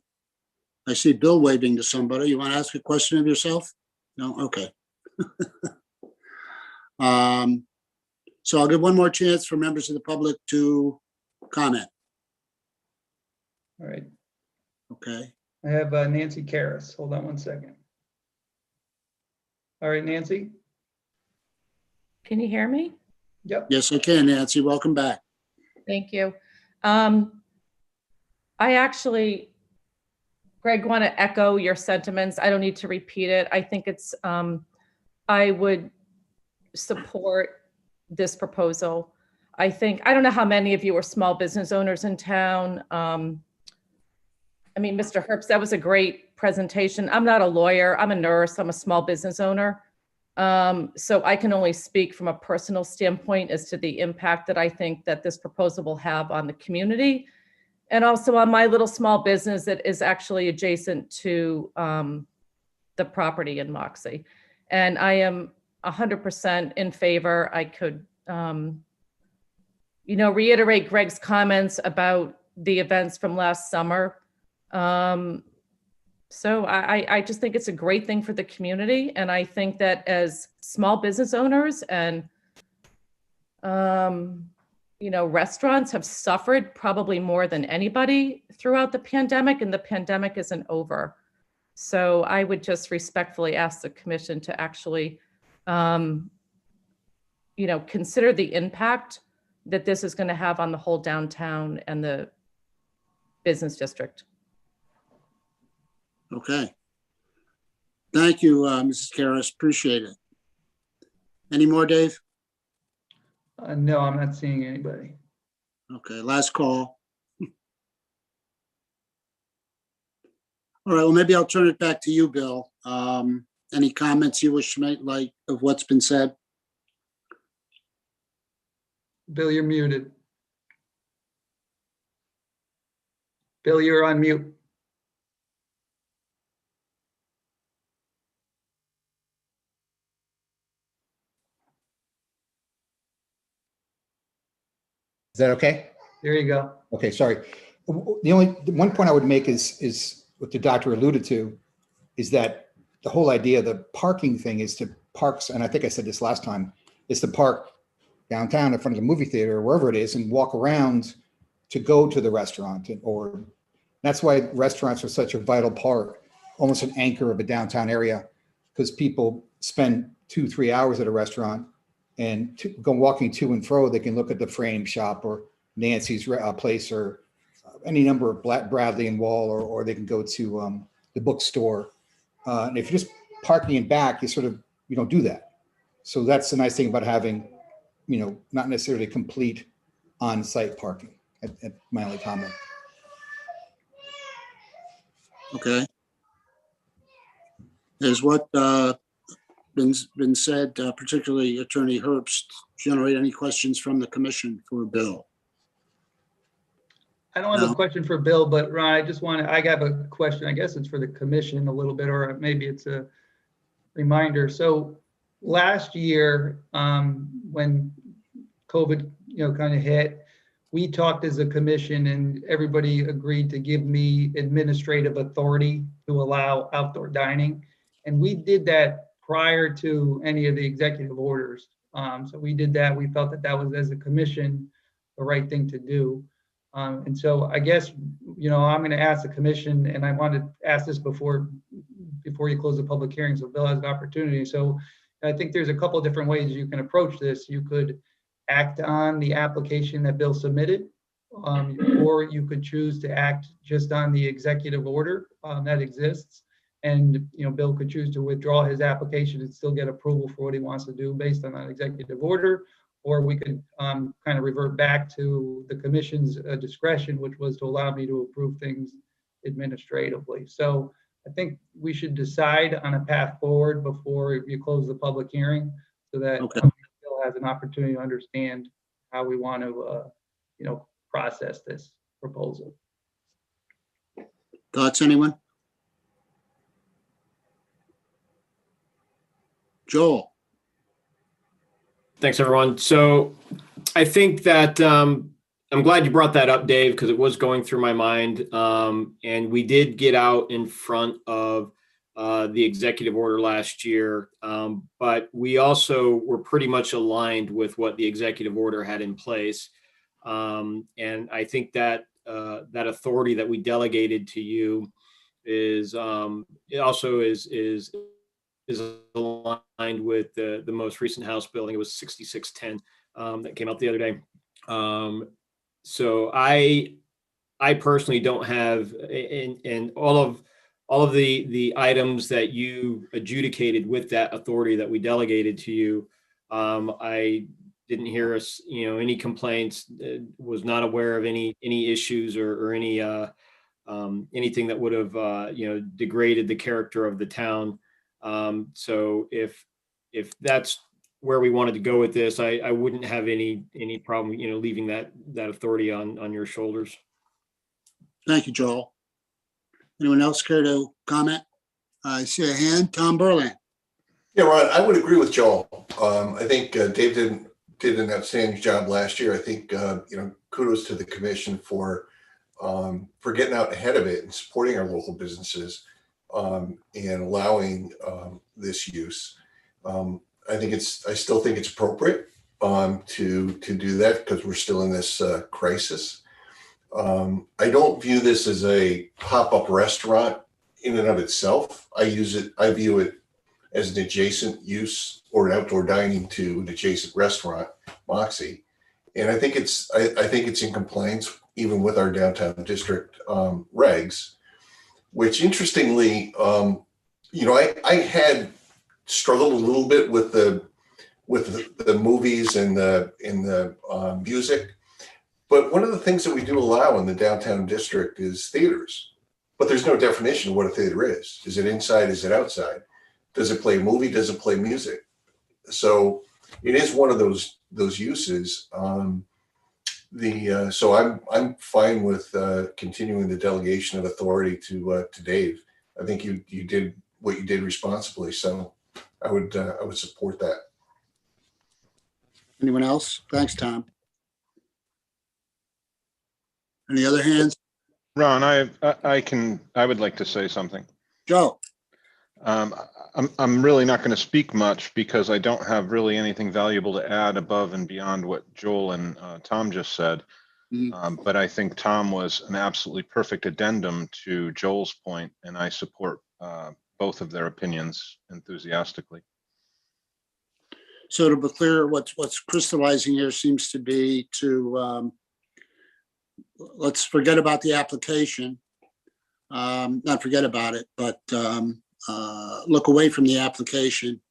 I see Bill waving to somebody. You want to ask a question of yourself? No? Okay. So I'll give one more chance for members of the public to comment. All right. Okay. I have Nancy Karras. Hold on one second. All right, Nancy? Can you hear me? Yep. Yes, I can, Nancy. Welcome back. Thank you. I actually, Greg, want to echo your sentiments. I don't need to repeat it. I think it's, I would support this proposal. I think, I don't know how many of you are small business owners in town. I mean, Mr. Herbst, that was a great presentation. I'm not a lawyer. I'm a nurse. I'm a small business owner. So I can only speak from a personal standpoint as to the impact that I think that this proposal will have on the community, and also on my little small business that is actually adjacent to the property in Moxie. And I am 100% in favor. I could, reiterate Greg's comments about the events from last summer. So I just think it's a great thing for the community. And I think that as small business owners and, restaurants have suffered probably more than anybody throughout the pandemic, and the pandemic isn't over. So I would just respectfully ask the commission to actually, consider the impact that this is going to have on the whole downtown and the business district. Okay. Thank you, Mrs. Karras. Appreciate it. Any more, Dave? No, I'm not seeing anybody. Okay, last call. All right, well, maybe I'll turn it back to you, Bill. Any comments you wish to make, like, of what's been said? Bill, you're muted. Bill, you're on mute. Is that okay? There you go. Okay, sorry. The one point I would make is what the doctor alluded to, is that the whole idea of the parking thing is to parks, and I think I said this last time, is to park downtown in front of the movie theater or wherever it is and walk around to go to the restaurant. Or that's why restaurants are such a vital part, almost an anchor of a downtown area, because people spend 2-3 hours at a restaurant and go walking to and fro. They can look at the Frame Shop or Nancy's place or any number of Bradley and Wall, or they can go to the bookstore. And if you're just parking in back, you don't do that. So that's the nice thing about having, not necessarily complete on-site parking. At my only comment. Okay. Is what been said, particularly Attorney Herbst, generate any questions from the commission for Bill? I don't have No. a question for Bill, but Ron, I have a question. I guess it's for the commission a little bit, or maybe it's a reminder. So last year, when COVID, kind of hit, we talked as a commission and everybody agreed to give me administrative authority to allow outdoor dining. And we did that prior to any of the executive orders. So we did that. We felt that that was, as a commission, the right thing to do. And so I guess, I'm going to ask the commission, and I wanted to ask this before you close the public hearing, so Bill has an opportunity. So I think there's a couple of different ways you can approach this. You could act on the application that Bill submitted, or you could choose to act just on the executive order that exists. And, Bill could choose to withdraw his application and still get approval for what he wants to do based on that executive order. Or we could kind of revert back to the commission's discretion, which was to allow me to approve things administratively. So I think we should decide on a path forward before you close the public hearing, so that Bill has an opportunity to understand how we want to, process this proposal. Thoughts, anyone? Joel? Thanks, everyone. So I think that I'm glad you brought that up, Dave, because it was going through my mind. And we did get out in front of the executive order last year, but we also were pretty much aligned with what the executive order had in place. And I think that that authority that we delegated to you is it also is aligned with the most recent House bill. I think it was 6610 that came out the other day. So I personally don't have, and all of the items that you adjudicated with that authority that we delegated to you, I didn't hear us, any complaints, was not aware of any issues or any anything that would have degraded the character of the town. So if that's where we wanted to go with this, I wouldn't have any problem, leaving that authority on your shoulders. Thank you, Joel. Anyone else care to comment? I see a hand. Tom Berland. Yeah, Ron, I would agree with Joel. I think Dave did an outstanding job last year. I think kudos to the commission for getting out ahead of it and supporting our local businesses and allowing this use. I still think it's appropriate to do that because we're still in this crisis. I don't view this as a pop-up restaurant in and of itself. I view it as an adjacent use or an outdoor dining to an adjacent restaurant, Moxie. And I think it's in compliance even with our downtown district regs, which interestingly, I had struggled a little bit with the movies and the music. But one of the things that we do allow in the downtown district is theaters, but there's no definition of what a theater is. Is it inside? Is it outside? Does it play a movie? Does it play music? So it is one of those uses. So I'm fine with continuing the delegation of authority to Dave. I think you did what you did responsibly. So I would support that. Anyone else? Thanks, Tom. Any other hands? Ron, I would like to say something. Joe. I'm really not going to speak much because I don't have really anything valuable to add above and beyond what Joel and Tom just said. But I think Tom was an absolutely perfect addendum to Joel's point, and I support both of their opinions enthusiastically. So to be clear, what's crystallizing here seems to be to let's forget about the application, not forget about it, but look away from the application,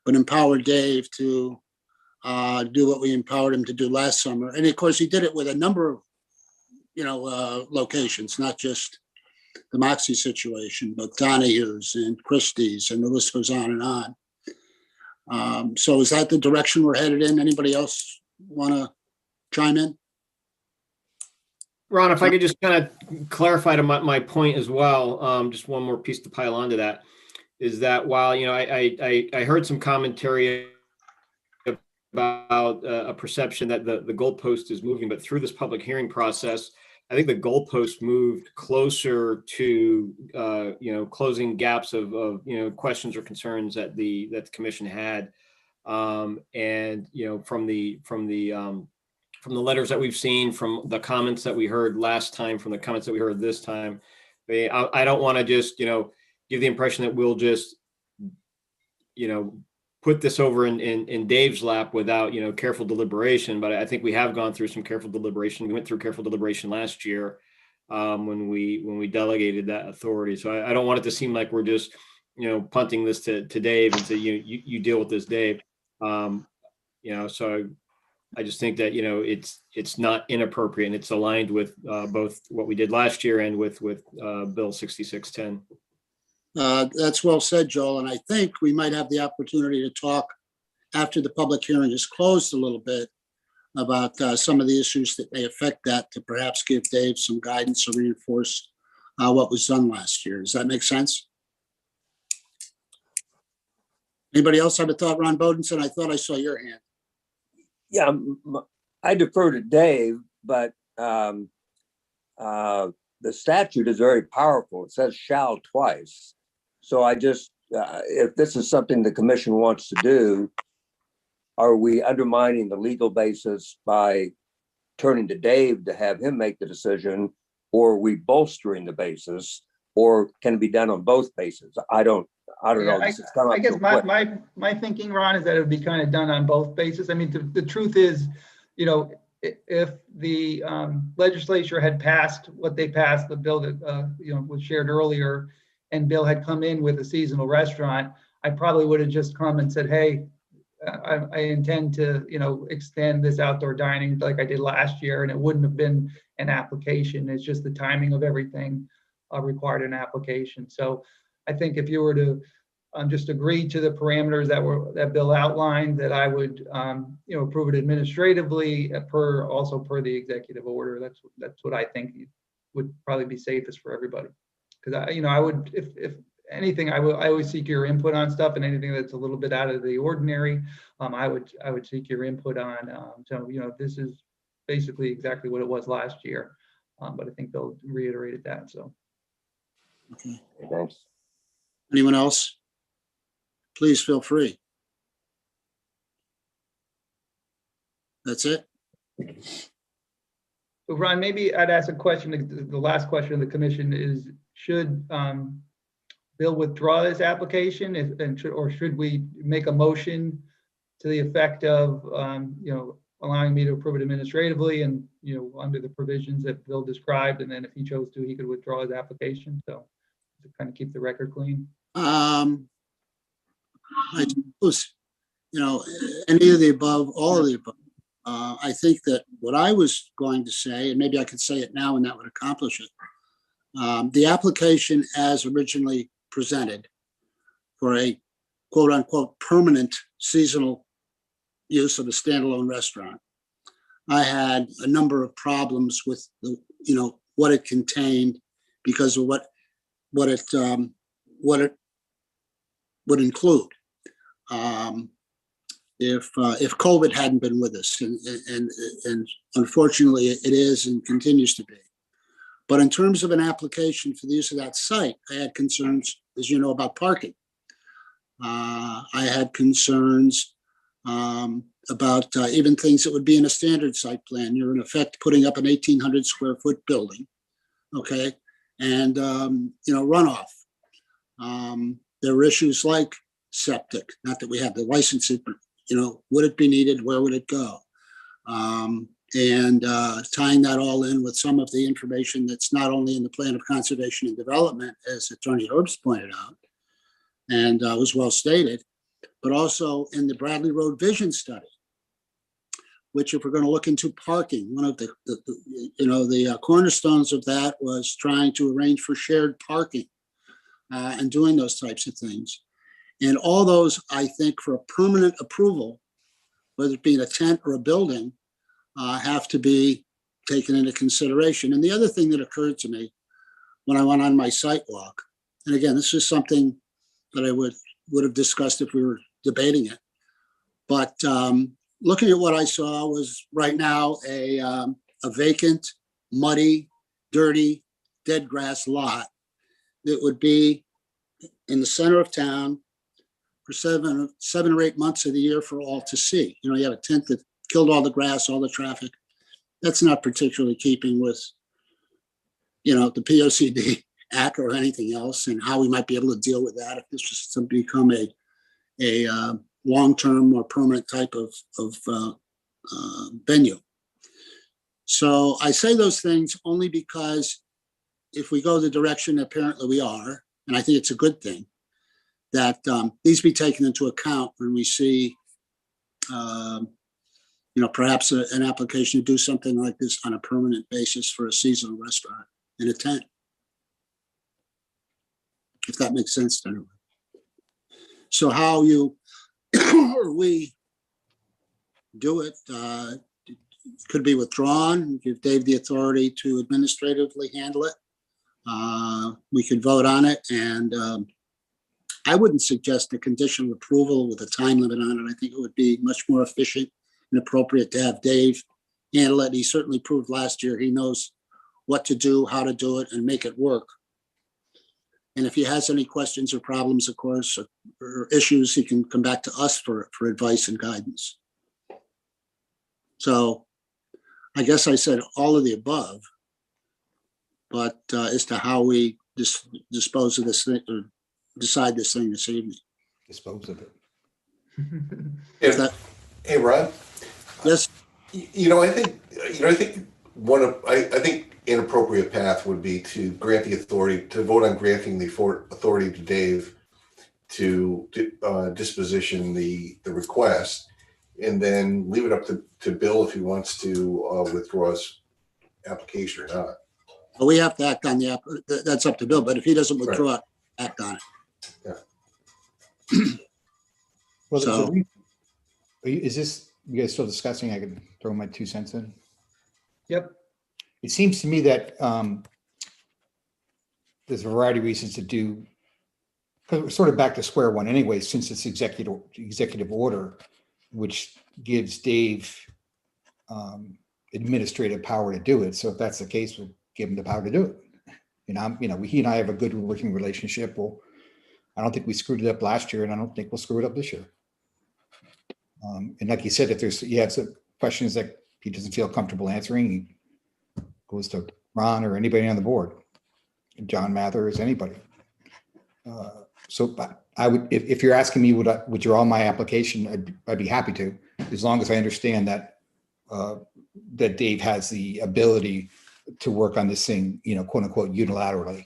but empower Dave to do what we empowered him to do last summer. And of course, he did it with a number of, locations, not just the Moxie situation, but Donahue's and Christie's, and the list goes on and on. So is that the direction we're headed in? Anybody else want to chime in? Ron, if I could just kind of clarify to my point as well, just one more piece to pile onto that, is that while, I heard some commentary about a perception that the goalpost is moving, but through this public hearing process, I think the goalpost moved closer to closing gaps of questions or concerns that the commission had, and from the letters that we've seen, from the comments that we heard last time, from the comments that we heard this time, I don't want to just give the impression that we'll just put this over in Dave's lap without, careful deliberation. But I think we have gone through some careful deliberation. We went through careful deliberation last year when we delegated that authority. So I don't want it to seem like we're just, punting this to Dave and say, you deal with this, Dave. So I just think that, it's not inappropriate, and it's aligned with both what we did last year and with Bill 6610. That's well said, Joel. And I think we might have the opportunity to talk after the public hearing is closed a little bit about some of the issues that may affect that, to perhaps give Dave some guidance or reinforce what was done last year. Does that make sense? Anybody else have a thought? Ron Bodenson, I thought I saw your hand. Yeah, I defer to Dave, but the statute is very powerful. It says shall twice. So I just, if this is something the commission wants to do, are we undermining the legal basis by turning to Dave to have him make the decision, or are we bolstering the basis, or can it be done on both bases? I don't know. This is kind of I guess my thinking, Ron, is that it would be kind of done on both bases. I mean, the truth is, if the legislature had passed what they passed, the bill that was shared earlier, and Bill had come in with a seasonal restaurant, I probably would have just come and said, hey, I intend to extend this outdoor dining like I did last year, and it wouldn't have been an application. It's just the timing of everything required an application. So I think if you were to just agree to the parameters that Bill outlined, that I would approve it administratively per the executive order. That's what I think would probably be safest for everybody. Because I would, if anything, I always seek your input on stuff, and anything that's a little bit out of the ordinary, I would seek your input on. So this is basically exactly what it was last year, but I think Bill reiterated that. So. Okay. Thanks. Anyone else? Please feel free. That's it. So Ron, maybe I'd ask a question. The last question of the commission is, should Bill withdraw this application, or should we make a motion to the effect of allowing me to approve it administratively and under the provisions that Bill described, and then if he chose to, he could withdraw his application. So to kind of keep the record clean. I suppose, any of the above, all of the above. I think that what I was going to say, and maybe I could say it now and that would accomplish it. The application as originally presented for a quote unquote permanent seasonal use of a standalone restaurant, I had a number of problems with what it contained, because of what it would include if COVID hadn't been with us, and unfortunately it is and continues to be. But in terms of an application for the use of that site, I had concerns, as you know, about parking. I had concerns about even things that would be in a standard site plan. You're in effect putting up an 1,800 square foot building, okay, and runoff. There were issues like septic, not that we have to license it, but would it be needed? Where would it go? And tying that all in with some of the information that's not only in the plan of conservation and development, as Attorney Herbst pointed out, and was well stated, but also in the Bradley Road Vision Study, which, if we're going to look into parking, one of the cornerstones of that was trying to arrange for shared parking and doing those types of things. And all those, I think, for a permanent approval, whether it be in a tent or a building, have to be taken into consideration. And the other thing that occurred to me when I went on my site walk, and again, this is something that I would have discussed if we were debating it, but looking at what I saw was right now a vacant, muddy, dirty, dead grass lot that would be in the center of town for 7 or 8 months of the year for all to see. You know, you have a tent that killed all the grass, all the traffic. That's not particularly keeping with, you know, the POCD Act or anything else, and how we might be able to deal with that if this was to become a long-term or permanent type of venue. So I say those things only because if we go the direction apparently we are, and I think it's a good thing, that these be taken into account when we see, you know, perhaps an application to do something like this on a permanent basis for a seasonal restaurant in a tent. If that makes sense to anyone. So how you or we do it could be withdrawn, give Dave the authority to administratively handle it. We could vote on it, and I wouldn't suggest a conditional approval with a time limit on it. I think it would be much more efficient and appropriate to have Dave handle it. He certainly proved last year he knows what to do, how to do it, and make it work. And if he has any questions or problems, of course, or issues, he can come back to us for advice and guidance. So I guess I said all of the above, but as to how we dispose of this thing or decide this thing this evening. Dispose of it. Hey, Ron. Yes. I think I think inappropriate path would be to grant the authority, to vote on granting the authority to Dave to disposition the request, and then leave it up to Bill if he wants to withdraw his application or not. But we have to act on the app. That's up to Bill. But if he doesn't withdraw it, act on it. Yeah. Well, So- is this, you guys still discussing? I could throw my 2 cents in. Yep. It seems to me that there's a variety of reasons to do, because we're sort of back to square one anyway, since it's executive order, which gives Dave administrative power to do it. So if that's the case, we'll give him the power to do it. He and I have a good working relationship. Well, I don't think we screwed it up last year, and I don't think we'll screw it up this year. And like you said, if you have some questions that he doesn't feel comfortable answering, he goes to Ron or anybody on the board, John Mathers, anybody. So I would, if you're asking me, would I withdraw my application? I'd be happy to, as long as I understand that that Dave has the ability to work on this thing, quote unquote, unilaterally.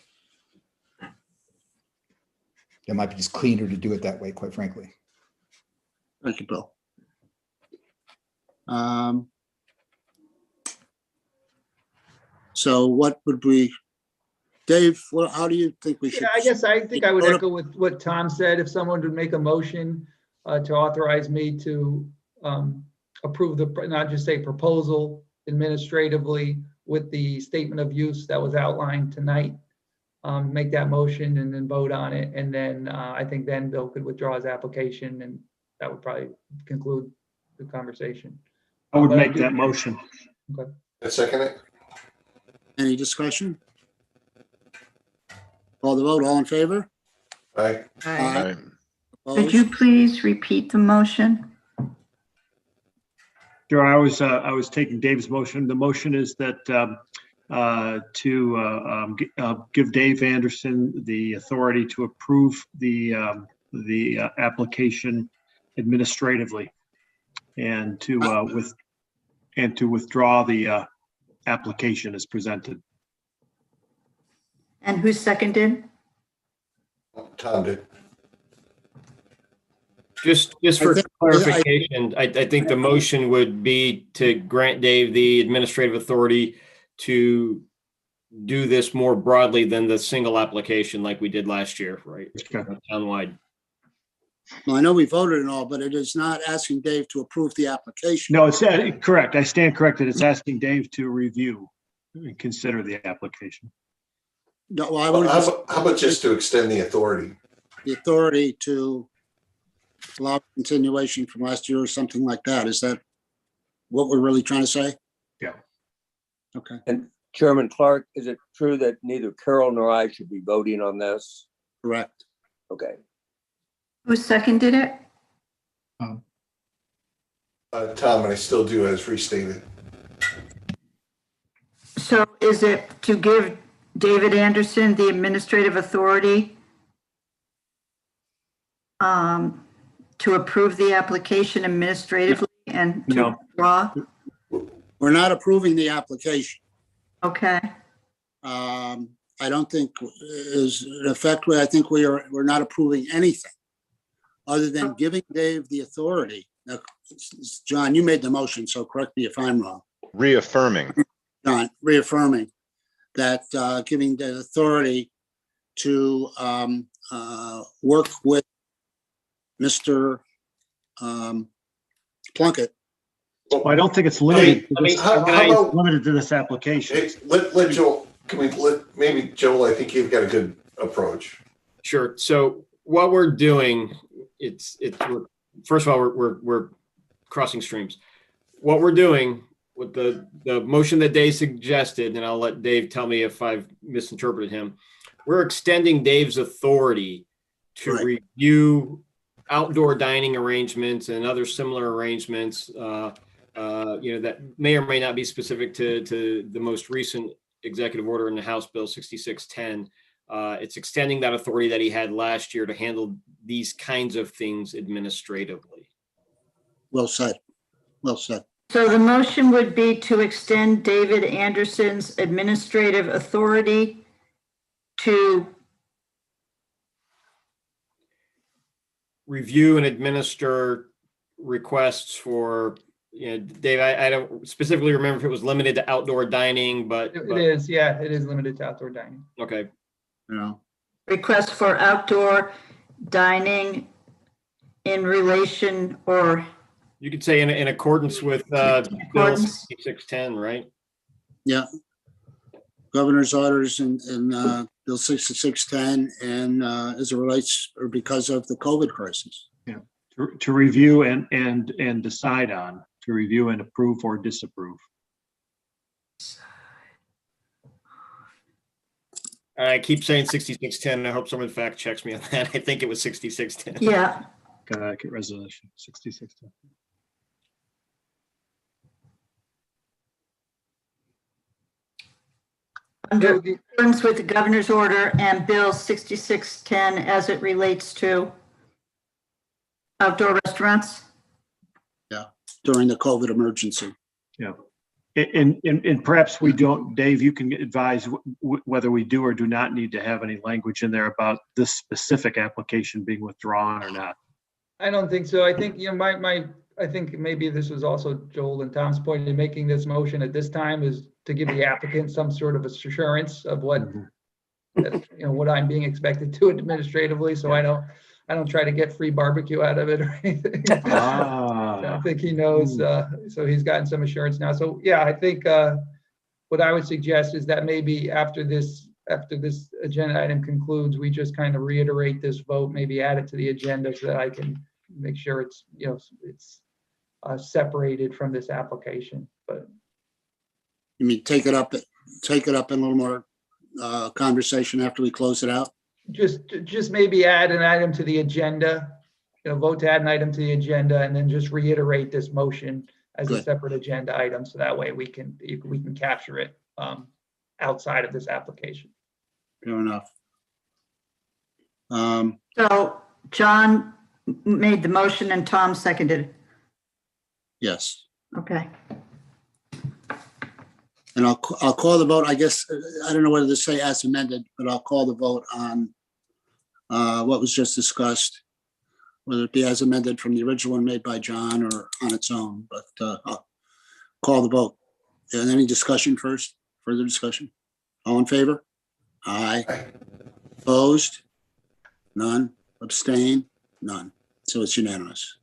It might be just cleaner to do it that way, quite frankly. Thank you, Bill. So what would we, Dave, how do you think we should? Yeah, I think I would echo with what Tom said. If someone would make a motion to authorize me to approve not just a proposal administratively with the statement of use that was outlined tonight, make that motion and then vote on it. And then I think then Bill could withdraw his application, and that would probably conclude the conversation. I would make that motion. Okay. I second it. Any discussion? Call the vote, all in favor? Aye. Right. Could Opposed? you please repeat the motion? Sure, I was taking Dave's motion. The motion is that to give Dave Anderson the authority to approve the application administratively, and to withdraw the application as presented. And who seconded? Tom did. Just for clarification, I think the motion would be to grant Dave the administrative authority to do this more broadly than the single application like we did last year, right? Townwide. Well, I know we voted and all, but it is not asking Dave to approve the application. No, it's correct. I stand corrected. It's asking Dave to review and consider the application. No, well, I would just How about just to extend the authority? the authority to allow continuation from last year or something like that. Is that what we're really trying to say? Yeah. Okay. And Chairman Clark, is it true that neither Carol nor I should be voting on this? Correct. Okay. Who seconded it? Tom, and I still do as restated. So is it to give David Anderson the administrative authority to approve the application administratively and to No. withdraw? We're not approving the application. Okay, I don't think is in effect, I think we're not approving anything other than giving Dave the authority. Now, John, you made the motion, so correct me if I'm wrong. Reaffirming. John, reaffirming that giving the authority to work with Mr. Plunkett. Well, I don't think it's limited. to this- How I think it's about- limited to this application. Hey, let Joel, maybe Joel, I think you've got a good approach. Sure. So what we're doing, first of all, we're crossing streams. What we're doing with the motion that Dave suggested, and I'll let Dave tell me if I've misinterpreted him. We're extending Dave's authority to Right. review outdoor dining arrangements and other similar arrangements, that may or may not be specific to the most recent executive order in the House Bill 6610. It's extending that authority that he had last year to handle these kinds of things administratively. Well said. Well said. so the motion would be to extend David Anderson's administrative authority to, Review and administer requests for, Dave, I don't specifically remember if it was limited to outdoor dining, but It is, yeah, it is limited to outdoor dining. okay. You know, request for outdoor dining in relation or You could say in accordance with Bill accordance. 6610, right? yeah. Governor's orders and Bill 6610 and as it relates or because of the COVID crisis. To review and decide on, to review and approve or disapprove. I keep saying 6610. I hope someone fact checks me on that. I think it was 6610. Yeah, Connecticut resolution 6610. under accordance with the governor's order and Bill 6610 as it relates to outdoor restaurants. During the COVID emergency. Yeah. And perhaps we don't, Dave, you can advise whether we do or do not need to have any language in there about this specific application being withdrawn or not. I don't think so. I think, I think maybe this was also Joel and Tom's point in making this motion at this time is to give the applicant some sort of assurance of what, what I'm being expected to administratively. So I don't try to get free barbecue out of it or anything. I think he knows, so he's gotten some assurance now. So yeah, I think what I would suggest is that maybe after this agenda item concludes, we just kind of reiterate this vote, maybe add it to the agenda so that I can make sure it's, it's separated from this application. But You mean take it up in a little more conversation after we close it out? just maybe add an item to the agenda, vote to add an item to the agenda and then just reiterate this motion as a Good. separate agenda item. So that way we can capture it outside of this application. Fair enough. So John made the motion and Tom seconded. Yes. Okay. And I'll call the vote. I guess, I don't know whether to say as amended, but I'll call the vote on what was just discussed, whether it be as amended from the original one made by John or on its own, but I'll call the vote. And any discussion first? Further discussion? All in favor? Aye. Opposed? None. Abstain? None. So it's unanimous.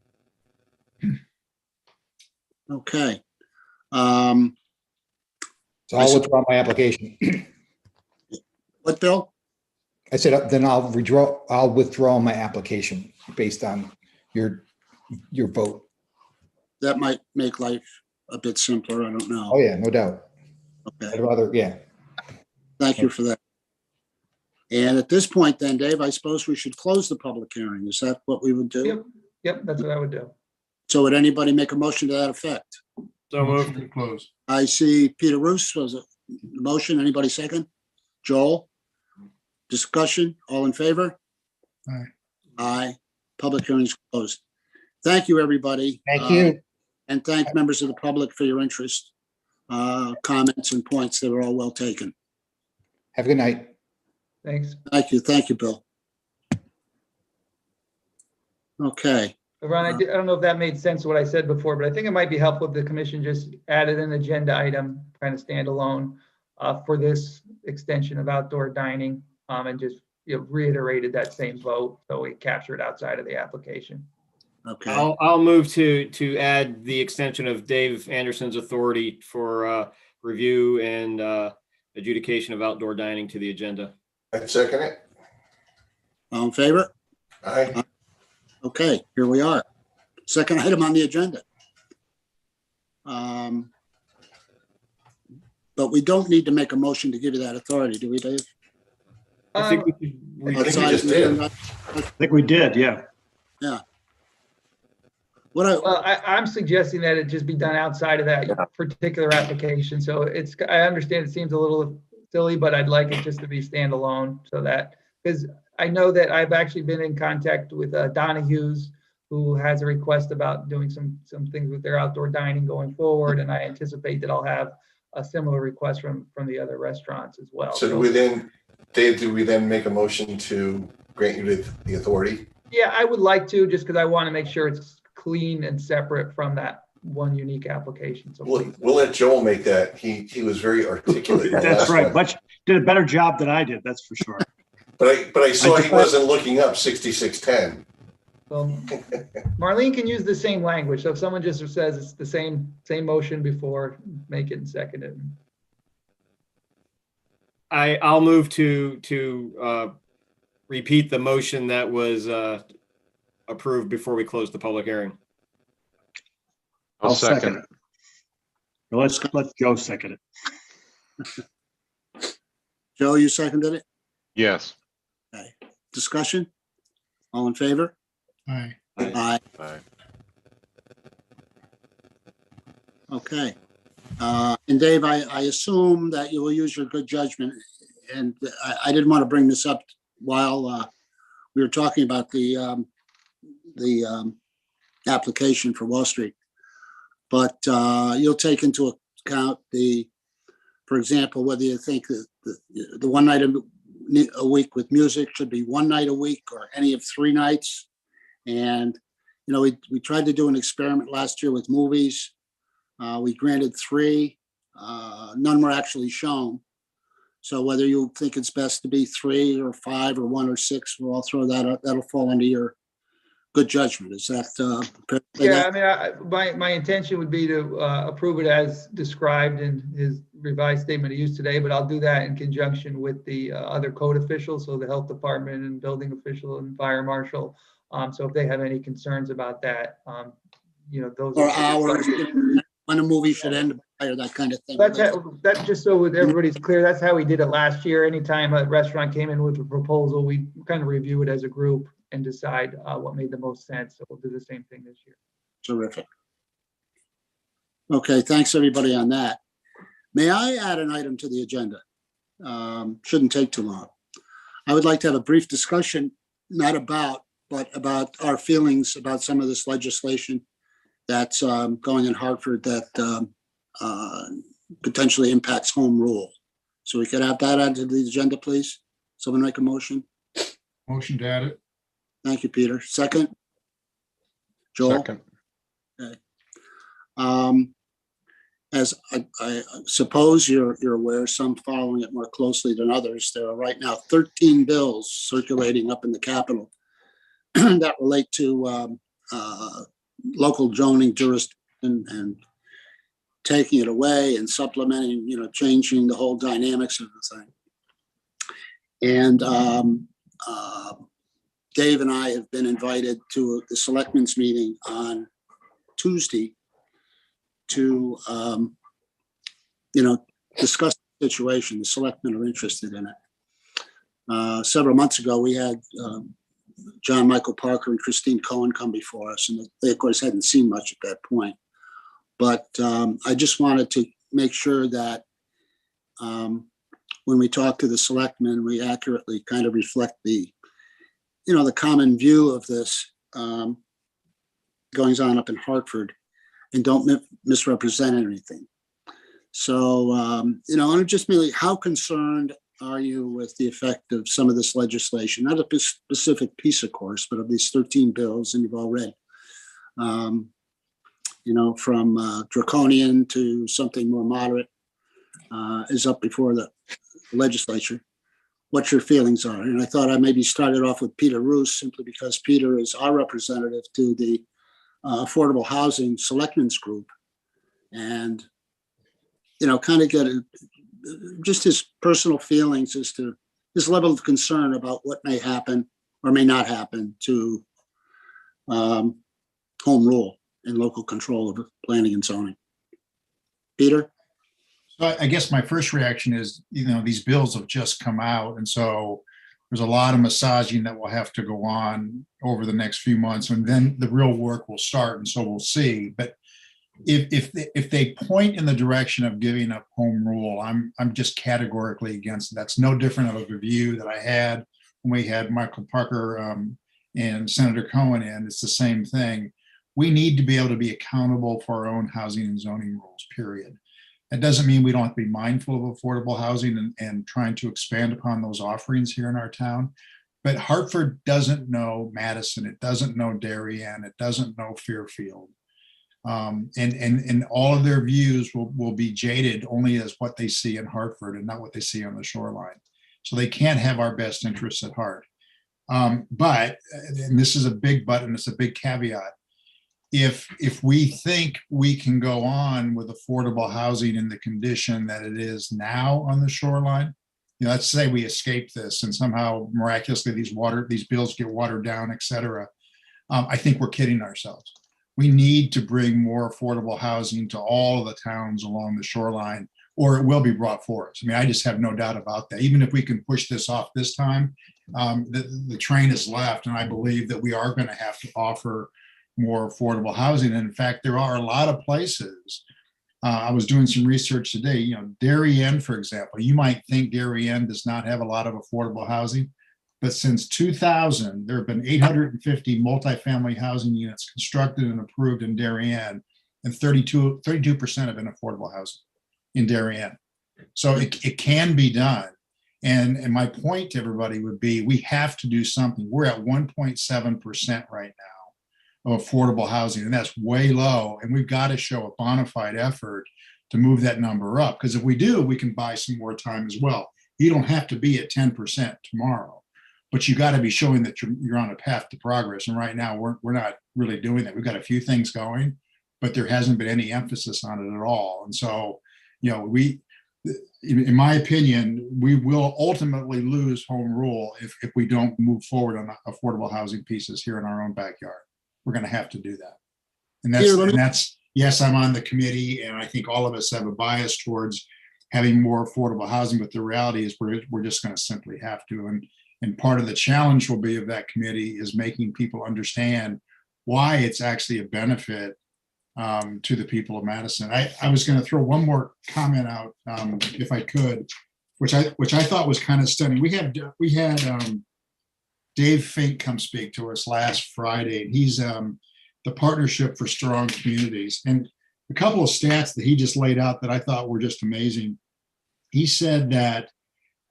Okay. So I'll withdraw my application. What, Bill? I said, then I'll withdraw my application based on your vote. That might make life a bit simpler. I don't know. Oh, yeah, no doubt. Okay. I'd rather, yeah. Thank you for that. And at this point then, Dave, I suppose we should close the public hearing. Is that what we would do? Yep, yep, that's what I would do. So would anybody make a motion to that effect? So Motion moved. to close. I see Peter Roos was a motion. Anybody second? Joel? Discussion? All in favor? Aye. Aye. Public hearing is closed. Thank you, everybody. Thank you. And thank members of the public for your interest, comments and points. They were all well taken. Have a good night. Thanks. Thank you. Thank you, Bill. Okay. Ron, I don't know if that made sense what I said before, but I think it might be helpful if the commission just added an agenda item, kind of standalone, for this extension of outdoor dining, and just, reiterated that same vote, so we capture it outside of the application. Okay. I'll move to add the extension of Dave Anderson's authority for review and adjudication of outdoor dining to the agenda. I'd second it. All in favor? Aye. Okay, here we are. Second item on the agenda. But we don't need to make a motion to give you that authority, do we, Dave? I think we should I think we Outside just of the did. agenda? I think we did, yeah. Well, I'm suggesting that it just be done outside of that particular application. So I understand it seems a little silly, but I'd like it just to be standalone so that, because I know that I've actually been in contact with Donahue's, who has a request about doing some things with their outdoor dining going forward. And I anticipate that I'll have a similar request from the other restaurants as well. So do we then, Dave, do we then make a motion to grant you the authority? Yeah, I would like to, just because I want to make sure it's clean and separate from that one unique application. So We'll please. let Joel make that. He was very articulate. in the That's last right. one. Did a better job than I did, that's for sure. But I saw he wasn't looking up 6610. Well, Marlene can use the same language. So if someone just says it's the same motion before, make it and second it. I'll move to repeat the motion that was approved before we closed the public hearing. I'll second it. Well, let Joe second it. Joe, you seconded it? Yes. Okay. Discussion? All in favor? Aye. Aye. Aye. Okay. And Dave, I assume that you will use your good judgment. And I didn't want to bring this up while we were talking about the application for Wall Street. But you'll take into account for example, whether you think that the one night a week with music should be one night a week or any of 3 nights. And, we tried to do an experiment last year with movies. We granted 3, none were actually shown. So whether you think it's best to be 3 or 5 or 1 or 6, we'll throw that out. That'll fall under your good judgment. Is that? Yeah, I mean, my intention would be to approve it as described in his revised statement of use today, but I'll do that in conjunction with the other code officials, so the health department and building official and fire marshal. So if they have any concerns about that, those Or hours, when a movie should end or that kind of thing. That's just so everybody's clear. That's how we did it last year. Anytime a restaurant came in with a proposal, we kind of review it as a group and decide what made the most sense. So we'll do the same thing this year. Terrific. Okay, thanks everybody on that. May I add an item to the agenda? Shouldn't take too long. I would like to have a brief discussion, but about our feelings about some of this legislation that's going in Hartford that potentially impacts home rule. So we could have that added to the agenda, please. Someone make a motion. Motion to add it. Thank you, Peter. Second? Joel? Second. Okay. As I suppose you're aware, some following it more closely than others, there are right now 13 bills circulating up in the Capitol that relate to local zoning jurisdiction and taking it away and supplementing, changing the whole dynamics of the thing. And Dave and I have been invited to the selectmen's meeting on Tuesday to, discuss the situation. The selectmen are interested in it. Several months ago, we had John Michael Parker and Christine Cohen come before us, and they, of course, hadn't seen much at that point. But I just wanted to make sure that when we talk to the selectmen, we accurately kind of reflect the common view of this goings on up in Hartford, and don't misrepresent anything. So, I'm just merely, how concerned are you with the effect of some of this legislation? Not a specific piece, of course, but of these 13 bills, and you've all read, from draconian to something more moderate is up before the legislature. What your feelings are. And I thought I maybe started off with Peter Roos, simply because Peter is our representative to the Affordable Housing Selectmen's Group. And, kind of get just his personal feelings as to his level of concern about what may happen or may not happen to home rule and local control of planning and zoning. Peter? So I guess my first reaction is, these bills have just come out. And so there's a lot of massaging that will have to go on over the next few months. And then the real work will start. And so we'll see. But if they point in the direction of giving up home rule, I'm just categorically against it. That's no different of a view that I had when we had Michael Parker and Senator Cohen in. It's the same thing. We need to be able to be accountable for our own housing and zoning rules, period. That doesn't mean we don't have to be mindful of affordable housing and trying to expand upon those offerings here in our town. But Hartford doesn't know Madison. It doesn't know Darien. It doesn't know Fairfield. And all of their views will be jaded only as what they see in Hartford and not what they see on the shoreline. So they can't have our best interests at heart. But, and this is a big but, and it's a big caveat, if we think we can go on with affordable housing in the condition that it is now on the shoreline, let's say we escape this and somehow miraculously these bills get watered down, et cetera. I think we're kidding ourselves. We need to bring more affordable housing to all of the towns along the shoreline, or it will be brought for us. I just have no doubt about that. Even if we can push this off this time, the train has left, and I believe that we are going to have to offer more affordable housing. And in fact, there are a lot of places. I was doing some research today, Darien, for example. You might think Darien does not have a lot of affordable housing, but since 2000, there have been 850 multifamily housing units constructed and approved in Darien, and 32% have been affordable housing in Darien. So it can be done. And my point to everybody would be, we have to do something. We're at 1.7% right now of affordable housing, and that's way low. And we've got to show a bona fide effort to move that number up, because if we do, we can buy some more time as well. You don't have to be at 10% tomorrow, but you got to be showing that you're on a path to progress. And right now, we're not really doing that. We've got a few things going, but there hasn't been any emphasis on it at all. And so, in my opinion, we will ultimately lose home rule if we don't move forward on affordable housing pieces here in our own backyard. We're going to have to do that. And that's, yes, I'm on the committee, and I think all of us have a bias towards having more affordable housing, but the reality is we're just going to simply have to. And part of the challenge will be of that committee is making people understand why it's actually a benefit to the people of Madison. I was going to throw one more comment out, if I could, which I thought was kind of stunning. We had Dave Fink come speak to us last Friday, and he's the Partnership for Strong Communities. And a couple of stats that he just laid out that I thought were just amazing. He said that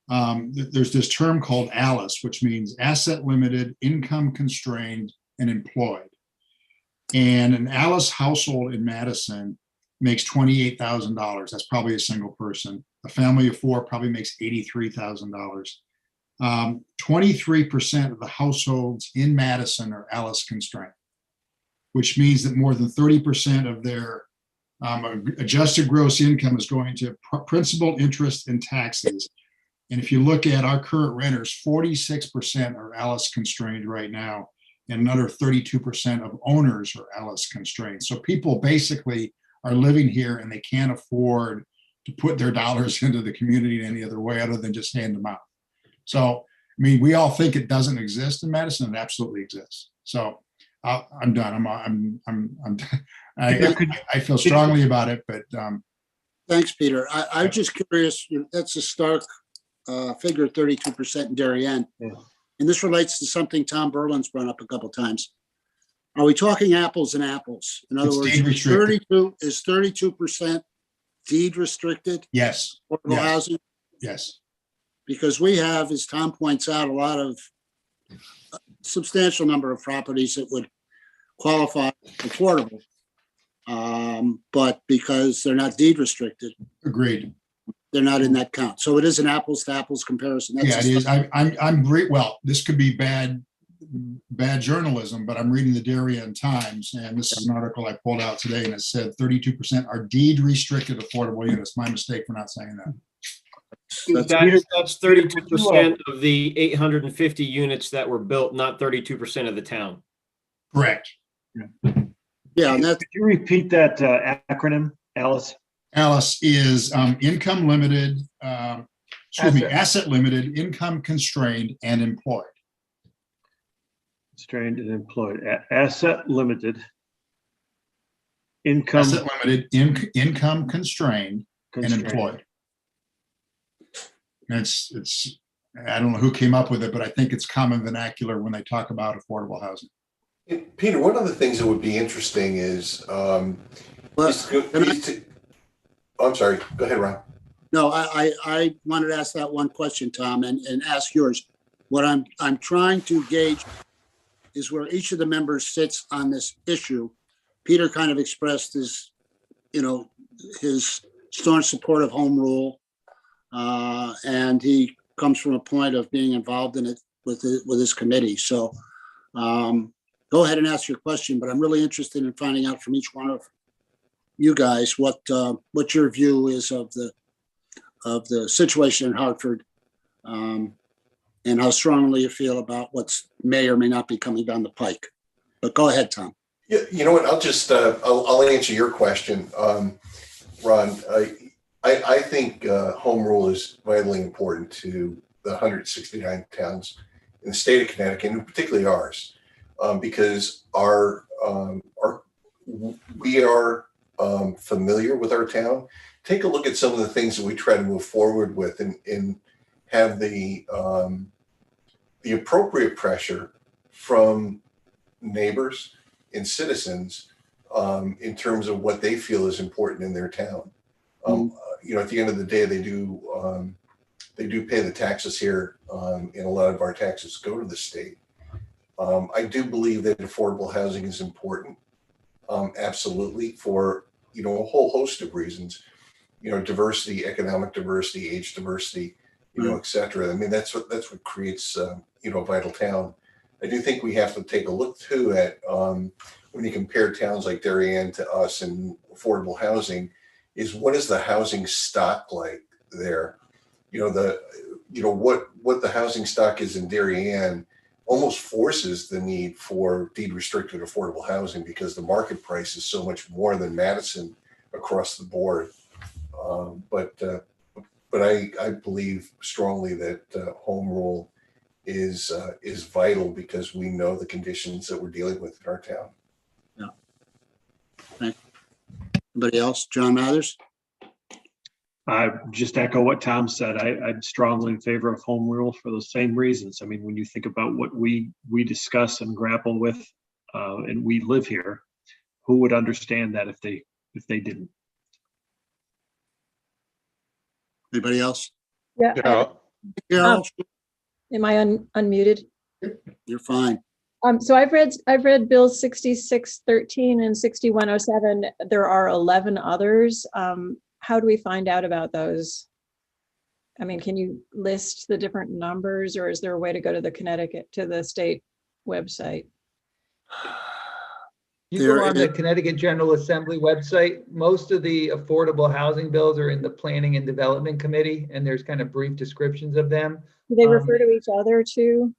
there's this term called ALICE, which means asset limited, income constrained, and employed. And an ALICE household in Madison makes $28,000. That's probably a single person. A family of four probably makes $83,000. 23% of the households in Madison are ALICE constrained, which means that more than 30% of their adjusted gross income is going to principal, interest, and taxes. And if you look at our current renters, 46% are Alice constrained right now, and another 32% of owners are Alice constrained. So people basically are living here and they can't afford to put their dollars into the community in any other way other than just hand them out. So, I mean, we all think it doesn't exist in Madison. It absolutely exists. So I'm done. I feel strongly about it, but Thanks, Peter. I'm just curious, that's a stark figure, 32% in Darien. Yeah. And this relates to something Tom Berlin's brought up a couple times. Are we talking apples and apples? In other It's words, deed restricted. 32% deed restricted yes, affordable yes. housing? Yes. Because we have, as Tom points out, a substantial number of properties that would qualify affordable. But because they're not deed restricted, Agreed. they're not in that count. So it is an apples to apples comparison. That's Yeah, it is. I'm great. Well, this could be bad journalism, but I'm reading the Darien Times, and this is an article I pulled out today, and it said 32% are deed restricted affordable units. My mistake for not saying that. That's 32% of the 850 units that were built, not 32% of the town. Correct. Yeah, and that's, Could you repeat that acronym, Alice? Alice is income limited, asset limited, income constrained, and employed. Constrained and employed. Asset limited. Income. Asset limited, income constrained, and employed. And it's I don't know who came up with it, but I think it's common vernacular when they talk about affordable housing. Peter, one of the things that would be interesting is, I'm sorry, go ahead, Ron. no, I wanted to ask that one question, Tom, and ask yours. What I'm trying to gauge is where each of the members sits on this issue. Peter kind of expressed his staunch support of home rule. And he comes from a point of being involved in it with his committee. So go ahead and ask your question, but I'm really interested in finding out from each one of you guys what your view is of the situation in Hartford, and how strongly you feel about what's may or may not be coming down the pike. But go ahead, Tom. Yeah, you know what? I'll just I'll answer your question, Ron. I think home rule is vitally important to the 169 towns in the state of Connecticut, and particularly ours, because we are familiar with our town. Take a look at some of the things that we try to move forward with, and have the appropriate pressure from neighbors and citizens in terms of what they feel is important in their town. At the end of the day, they do pay the taxes here, and a lot of our taxes go to the state. I do believe that affordable housing is important, absolutely, for a whole host of reasons. Diversity, economic diversity, age diversity, et cetera. I mean, that's what creates a vital town. I do think we have to take a look too at when you compare towns like Darien to us and affordable housing, is what is the housing stock like there? What the housing stock is in Darien almost forces the need for deed restricted affordable housing, because the market price is so much more than Madison across the board. But I believe strongly that home rule is vital, because we know the conditions that we're dealing with in our town. Yeah. Thanks. Anybody else? John Mathers? I just echo what Tom said. I'm strongly in favor of home rule for the same reasons. I mean, when you think about what we discuss and grapple with, and we live here, who would understand that if they didn't? Anybody else? Yeah. Carol, Am I unmuted? you're fine. So I've read bills 6613 and 6107. There are 11 others. How do we find out about those? I mean, can you list the different numbers, or is there a way to go to the state website? You go on the Connecticut General Assembly website, most of the affordable housing bills are in the Planning and Development Committee, and there's kind of brief descriptions of them. Do they refer to each other too?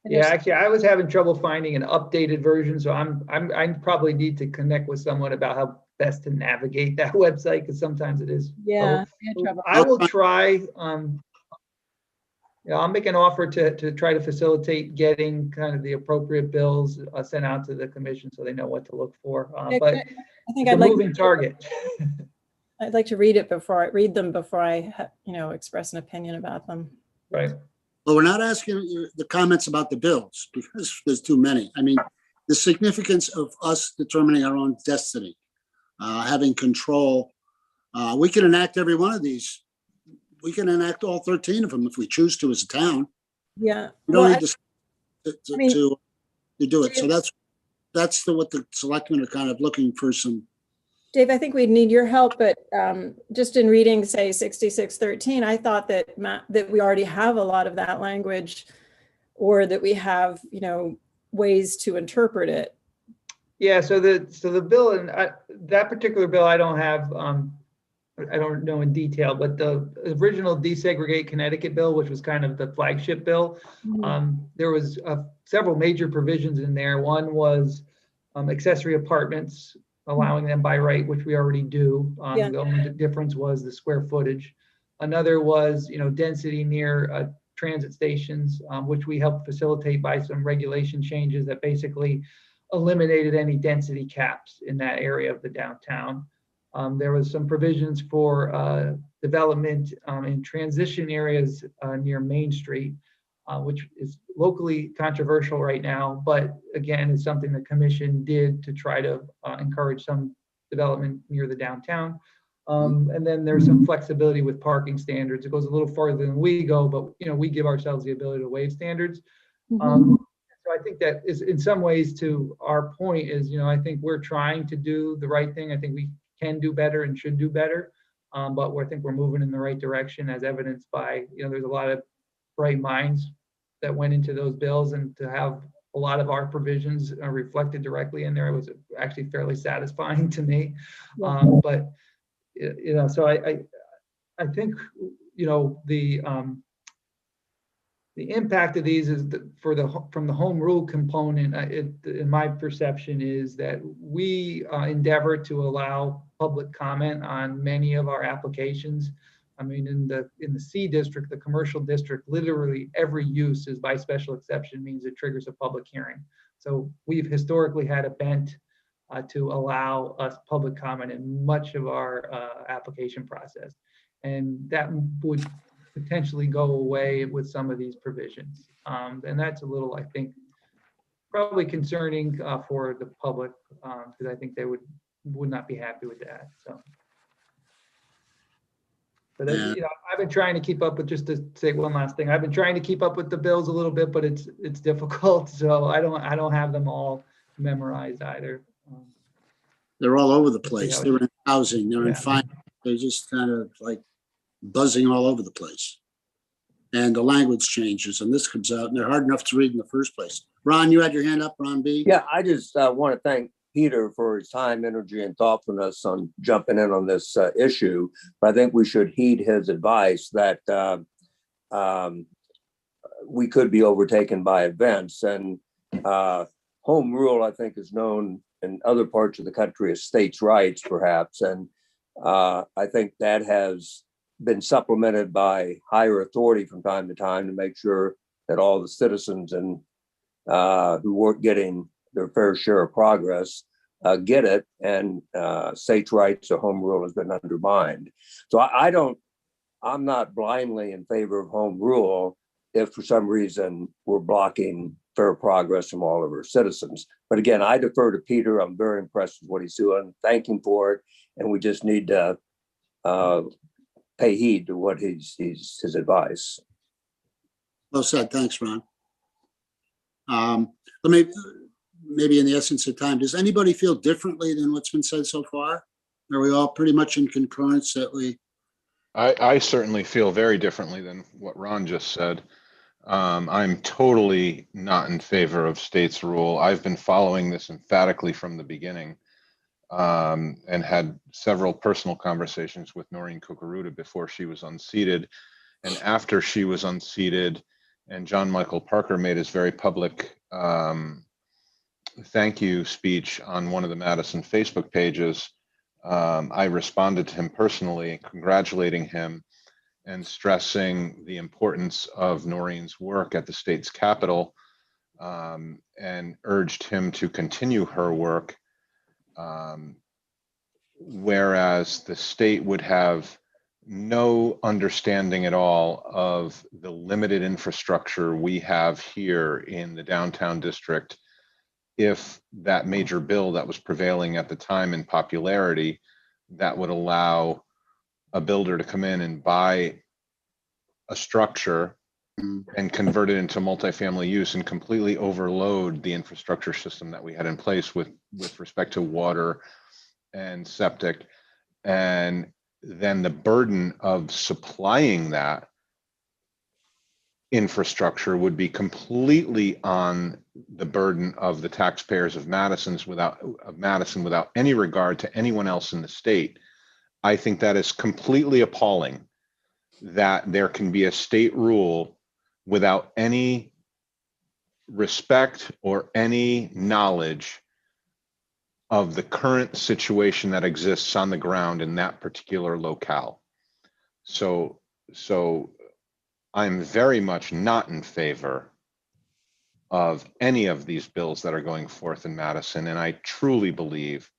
Yeah, actually, I was having trouble finding an updated version, so I probably need to connect with someone about how best to navigate that website, because sometimes it is. Yeah, I had trouble. I will try. Yeah, I'll make an offer to try to facilitate getting kind of the appropriate bills sent out to the commission so they know what to look for. But I think it's I'd a like moving target. I'd like to read them before I, express an opinion about them. Right. Well, we're not asking the comments about the bills because there's too many. I mean, the significance of us determining our own destiny, having control. We can enact every one of these. We can enact all 13 of them if we choose to as a town. Yeah. We don't need to do it. So that's what the selectmen are kind of looking for some. Dave, I think we'd need your help, but just in reading, say, 6613, I thought that we already have a lot of that language, or that we have, ways to interpret it. Yeah. So the bill, and that particular bill, I don't have. I don't know in detail, but the original Desegregate Connecticut bill, which was kind of the flagship bill, there was several major provisions in there. One was accessory apartments, allowing them by right, which we already do. The only difference was the square footage. Another was, density near transit stations, which we helped facilitate by some regulation changes that basically eliminated any density caps in that area of the downtown. There was some provisions for development in transition areas near Main Street, which is locally controversial right now, but again, it's something the commission did to try to encourage some development near the downtown. And then there's some flexibility with parking standards. It goes a little farther than we go, but we give ourselves the ability to waive standards. So I think that is in some ways to our point is, I think we're trying to do the right thing. I think we can do better and should do better. But I think we're moving in the right direction as evidenced by, there's a lot of bright minds that went into those bills, and to have a lot of our provisions reflected directly in there, it was actually fairly satisfying to me. But, so I think, the impact of these is that from the home rule component, in my perception is that we endeavor to allow public comment on many of our applications. I mean, in the C district, the commercial district, literally every use is by special exception, means it triggers a public hearing. So we've historically had a bent to allow us public comment in much of our application process. And that would potentially go away with some of these provisions. And that's a little, I think, probably concerning for the public, because I think they would not be happy with that. So, but I've been trying to keep up with, just to say one last thing, I've been trying to keep up with the bills a little bit, but it's difficult. So I don't have them all memorized either. They're all over the place. They're in housing, they're in finance. They're just kind of like buzzing all over the place. And the language changes, and this comes out, and they're hard enough to read in the first place. Ron, you had your hand up, Ron B. Yeah, I just want to thank Peter for his time, energy, and thoughtfulness on jumping in on this issue. But I think we should heed his advice that we could be overtaken by events. And home rule, I think, is known in other parts of the country as states' rights, perhaps. And I think that has been supplemented by higher authority from time to time to make sure that all the citizens and who weren't getting their fair share of progress get it, and states' rights or home rule has been undermined. So I'm not blindly in favor of home rule if for some reason we're blocking fair progress from all of our citizens. But again, I defer to Peter. I'm very impressed with what he's doing. Thank him for it. And we just need to pay heed to what his advice. Well said. Thanks, Ron. Maybe in the essence of time, does anybody feel differently than what's been said so far? Are we all pretty much in concurrence that we? I certainly feel very differently than what Ron just said. I'm totally not in favor of state's rule. I've been following this emphatically from the beginning, and had several personal conversations with Noreen Cucaruta before she was unseated. And after she was unseated and John Michael Parker made his very public thank you speech on one of the Madison Facebook pages, I responded to him personally, congratulating him and stressing the importance of Noreen's work at the state's capital, and urged him to continue her work, whereas the state would have no understanding at all of the limited infrastructure we have here in the downtown district if that major bill that was prevailing at the time in popularity that would allow a builder to come in and buy a structure and convert it into multifamily use and completely overload the infrastructure system that we had in place with respect to water and septic. And then the burden of supplying that infrastructure would be completely on the burden of the taxpayers of Madison without any regard to anyone else in the state. I think that is completely appalling that there can be a state rule without any respect or any knowledge of the current situation that exists on the ground in that particular locale. So I'm very much not in favor of any of these bills that are going forth in Madison. And I truly believe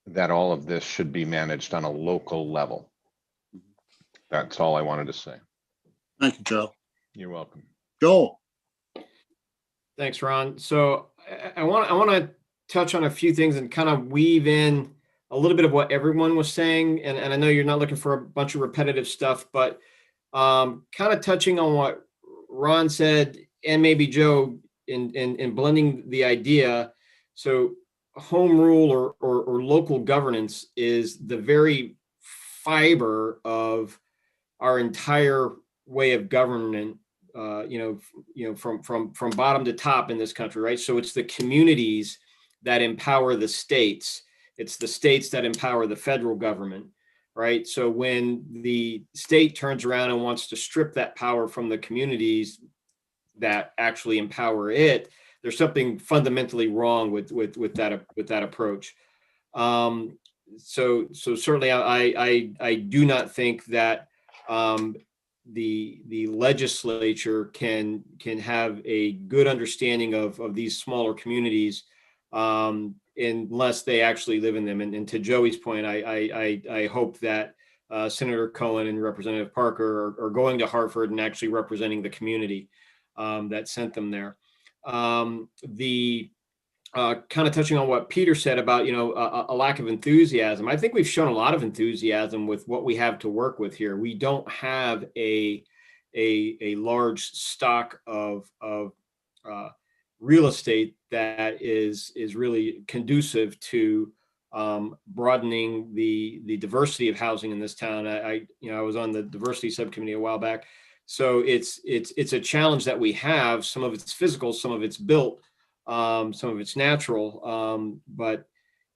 that all of this should be managed on a local level. That's all I wanted to say. Thank you, Joe. You're welcome. Joel. Thanks, Ron. So I want to touch on a few things and kind of weave in a little bit of what everyone was saying. And I know you're not looking for a bunch of repetitive stuff, but kind of touching on what Ron said and maybe Joe in blending the idea. So home rule or local governance is the very fiber of our entire way of government, from bottom to top in this country, right? So it's the communities that empower the states. It's the states that empower the federal government, right? So when the state turns around and wants to strip that power from the communities that actually empower it, there's something fundamentally wrong with that approach. So certainly I do not think that the legislature can have a good understanding of these smaller communities unless they actually live in them. And to Joey's point, I hope that Senator Cohen and Representative Parker are going to Hartford and actually representing the community that sent them there. Kind of touching on what Peter said about, a lack of enthusiasm. I think we've shown a lot of enthusiasm with what we have to work with here. We don't have a large stock of real estate that is really conducive to broadening the diversity of housing in this town. I was on the diversity subcommittee a while back. So it's a challenge that we have. Some of it's physical, some of it's built. Some of it's natural, but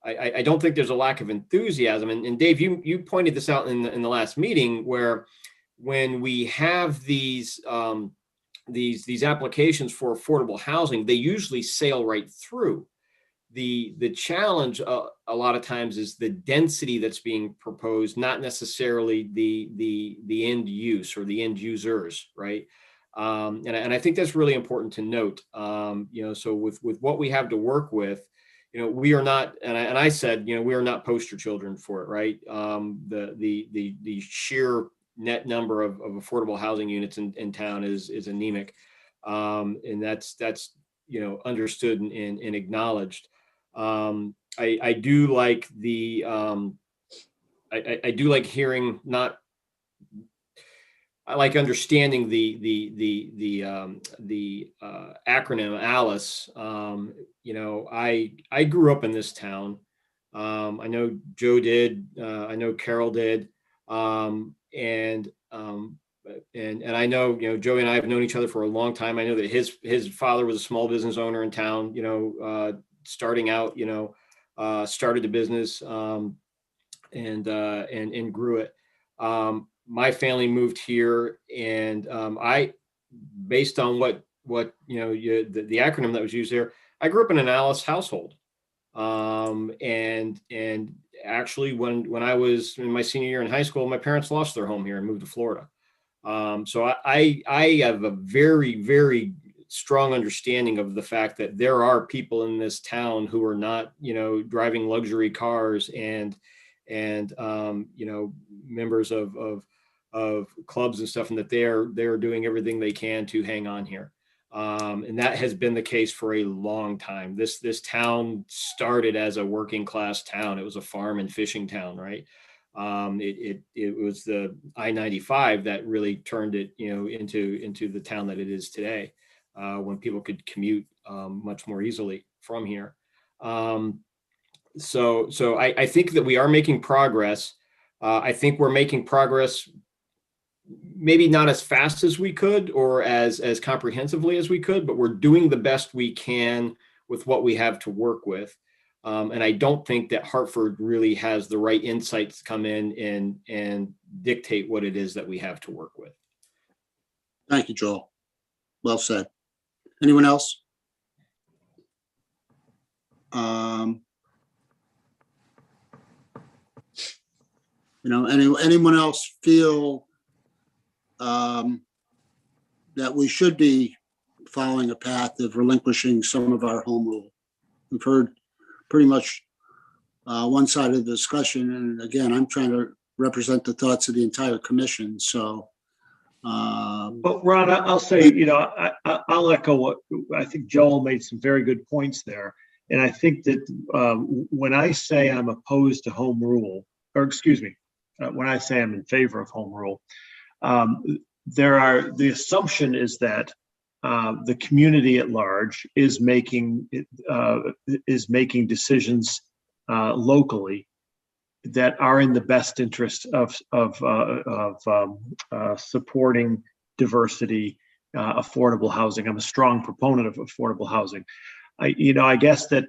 I don't think there's a lack of enthusiasm. And Dave, you pointed this out in the last meeting, where when we have these applications for affordable housing, they usually sail right through. The challenge a lot of times is the density that's being proposed, not necessarily the end use or the end users, right? And I think that's really important to note. So with what we have to work with, we are not, and I said, we are not poster children for it, right? The sheer net number of affordable housing units in town is anemic, and that's understood and acknowledged. I do like I do like hearing I like understanding the acronym ALICE. I grew up in this town. I know Joe did. I know Carol did. And and I know, Joey and I have known each other for a long time. I know that his father was a small business owner in town, starting out, started the business, and grew it. My family moved here, and based on what the acronym that was used there, I grew up in an Alice household. And actually when I was in my senior year in high school, my parents lost their home here and moved to Florida. So I have a very, very strong understanding of the fact that there are people in this town who are not, driving luxury cars and members of clubs and stuff, and that they're doing everything they can to hang on here. And that has been the case for a long time. This town started as a working class town. It was a farm and fishing town, right? It was the I-95 that really turned it, into the town that it is today, when people could commute much more easily from here. So I think that we are making progress. I think we're making progress, maybe not as fast as we could or as comprehensively as we could, but we're doing the best we can with what we have to work with. And I don't think that Hartford really has the right insights to come in and dictate what it is that we have to work with. Thank you, Joel. Well said. Anyone else? Anyone else feel that we should be following a path of relinquishing some of our home rule? We've heard pretty much one side of the discussion, and again, I'm trying to represent the thoughts of the entire commission. So, but Ron, I'll say, I'll echo what I think Joel made some very good points there, and I think that when I say I'm opposed to home rule, or excuse me, when I say I'm in favor of home rule, the assumption is that the community at large is making decisions locally that are in the best interest of supporting diversity, affordable housing. I'm a strong proponent of affordable housing. I guess that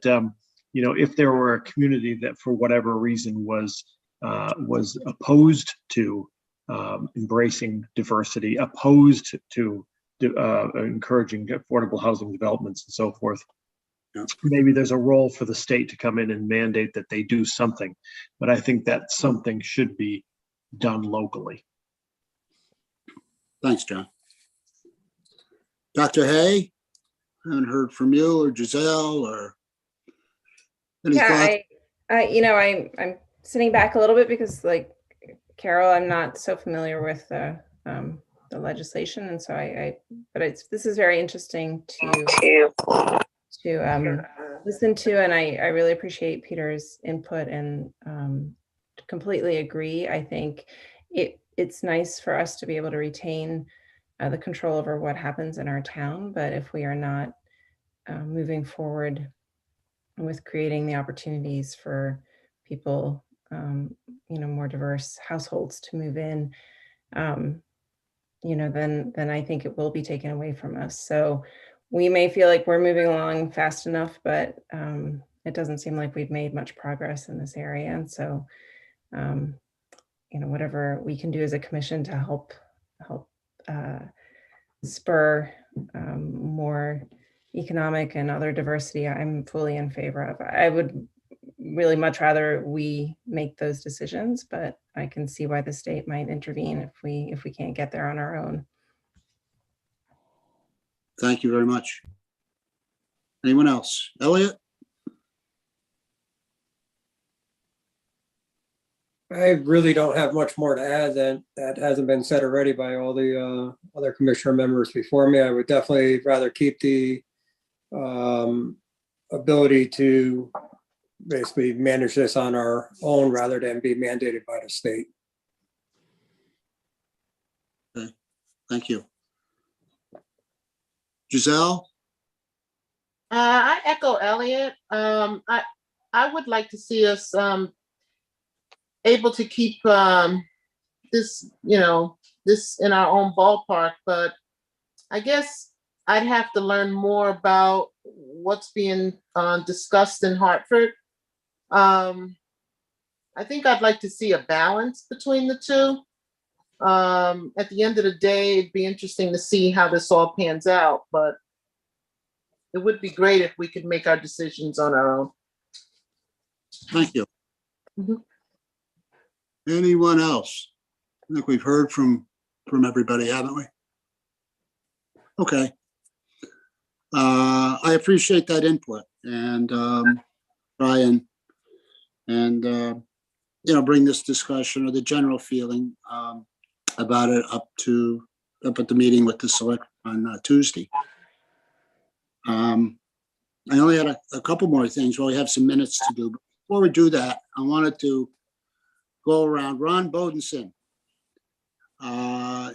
if there were a community that for whatever reason was opposed to embracing diversity, opposed to encouraging affordable housing developments and so forth, maybe there's a role for the state to come in and mandate that they do something. But I think that something should be done locally. Thanks, John. Dr. Hay, I haven't heard from you or Giselle or any thoughts? I'm sitting back a little bit because, like Carol, I'm not so familiar with the legislation, and so this is very interesting to listen to, and I really appreciate Peter's input and completely agree. I think it's nice for us to be able to retain the control over what happens in our town, but if we are not moving forward with creating the opportunities for people, more diverse households to move in, then I think it will be taken away from us. So we may feel like we're moving along fast enough, but it doesn't seem like we've made much progress in this area. And so, whatever we can do as a commission to help spur more economic and other diversity, I'm fully in favor of. I would really much rather we make those decisions, but I can see why the state might intervene if we can't get there on our own. Thank you very much. Anyone else? Elliot? I really don't have much more to add that hasn't been said already by all the other commissioner members before me. I would definitely rather keep the ability to basically manage this on our own rather than be mandated by the state. Okay, thank you. Giselle? I echo Elliot. I would like to see us able to keep this, this in our own ballpark, but I guess I'd have to learn more about what's being discussed in Hartford. I think I'd like to see a balance between the two. At the end of the day, it'd be interesting to see how this all pans out, but it would be great if we could make our decisions on our own. Thank you. Mhm. Anyone else? I think we've heard from everybody, haven't we? Okay. I appreciate that input and try and bring this discussion or the general feeling about it up at the meeting with the select on Tuesday. I only had a couple more things. Well, we have some minutes to do. But before we do that, I wanted to go around. Ron Bodenson,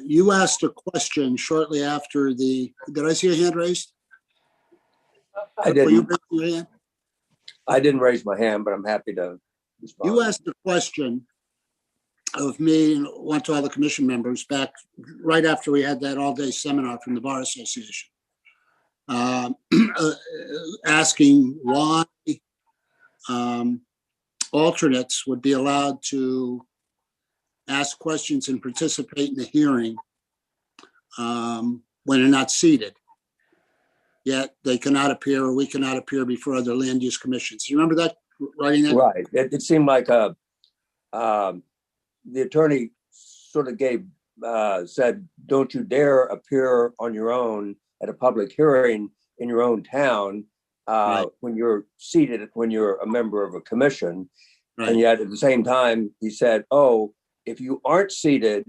you asked a question shortly after did I see a hand raised? I Were you didn't. raising your hand? I didn't raise my hand, but I'm happy to respond. You asked a question of me and one to all the commission members back right after we had that all-day seminar from the Bar Association. Asking why alternates would be allowed to ask questions and participate in the hearing when they're not seated. Yet they cannot appear, or we cannot appear before other land use commissions. You remember that, writing that? Right. It seemed like the attorney sort of said, don't you dare appear on your own at a public hearing in your own town Right. when you're seated, when you're a member of a commission. Right. And yet at the same time, he said, oh, if you aren't seated,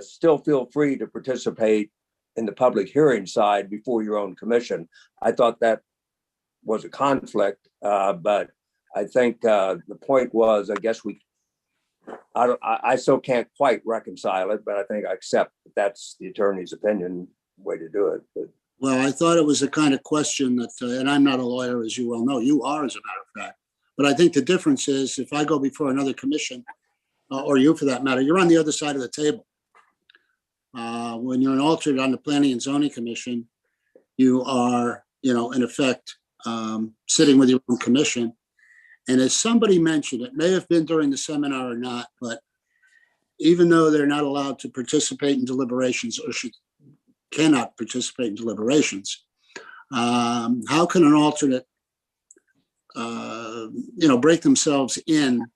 still feel free to participate in the public hearing side before your own commission. I thought that was a conflict, but I think the point was, I guess I still can't quite reconcile it, but I think I accept that that's the attorney's opinion way to do it. But Well, I thought it was a kind of question that, and I'm not a lawyer, as you well know, you are, as a matter of fact. But I think the difference is if I go before another commission, or you for that matter, you're on the other side of the table. When you're an alternate on the Planning and Zoning Commission, you are, in effect, sitting with your own commission. And as somebody mentioned, it may have been during the seminar or not, but even though they're not allowed to participate in deliberations or cannot participate in deliberations, how can an alternate, break themselves in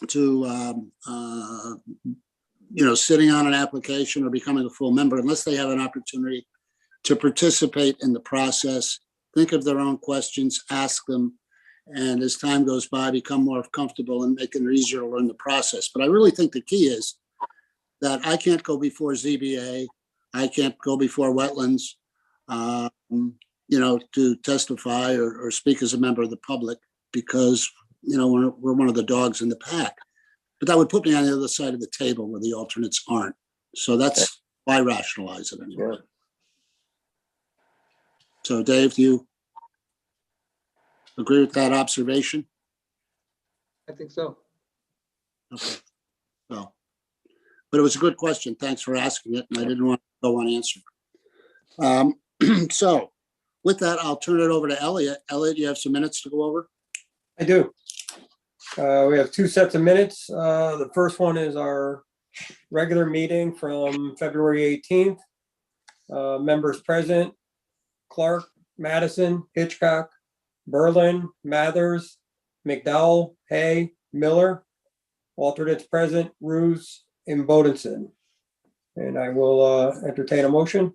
to, sitting on an application or becoming a full member unless they have an opportunity to participate in the process, think of their own questions, ask them, and as time goes by, become more comfortable and making it easier to learn the process. But I really think the key is that I can't go before ZBA, I can't go before wetlands, to testify or speak as a member of the public because, we're one of the dogs in the pack. But that would put me on the other side of the table where the alternates aren't. So that's why I rationalize it anyway. So Dave, do you agree with that observation? I think so. Okay. So, but it was a good question. Thanks for asking it. And I didn't want to go unanswered. So with that, I'll turn it over to Elliot. Elliot, you have some minutes to go over? I do. We have two sets of minutes. The first one is our regular meeting from February 18th. Members present: Clark, Madison, Hitchcock, Berlin, Mathers, McDowell, Hay, Miller. Alternates present: Ruse and Bodenson. And I will entertain a motion.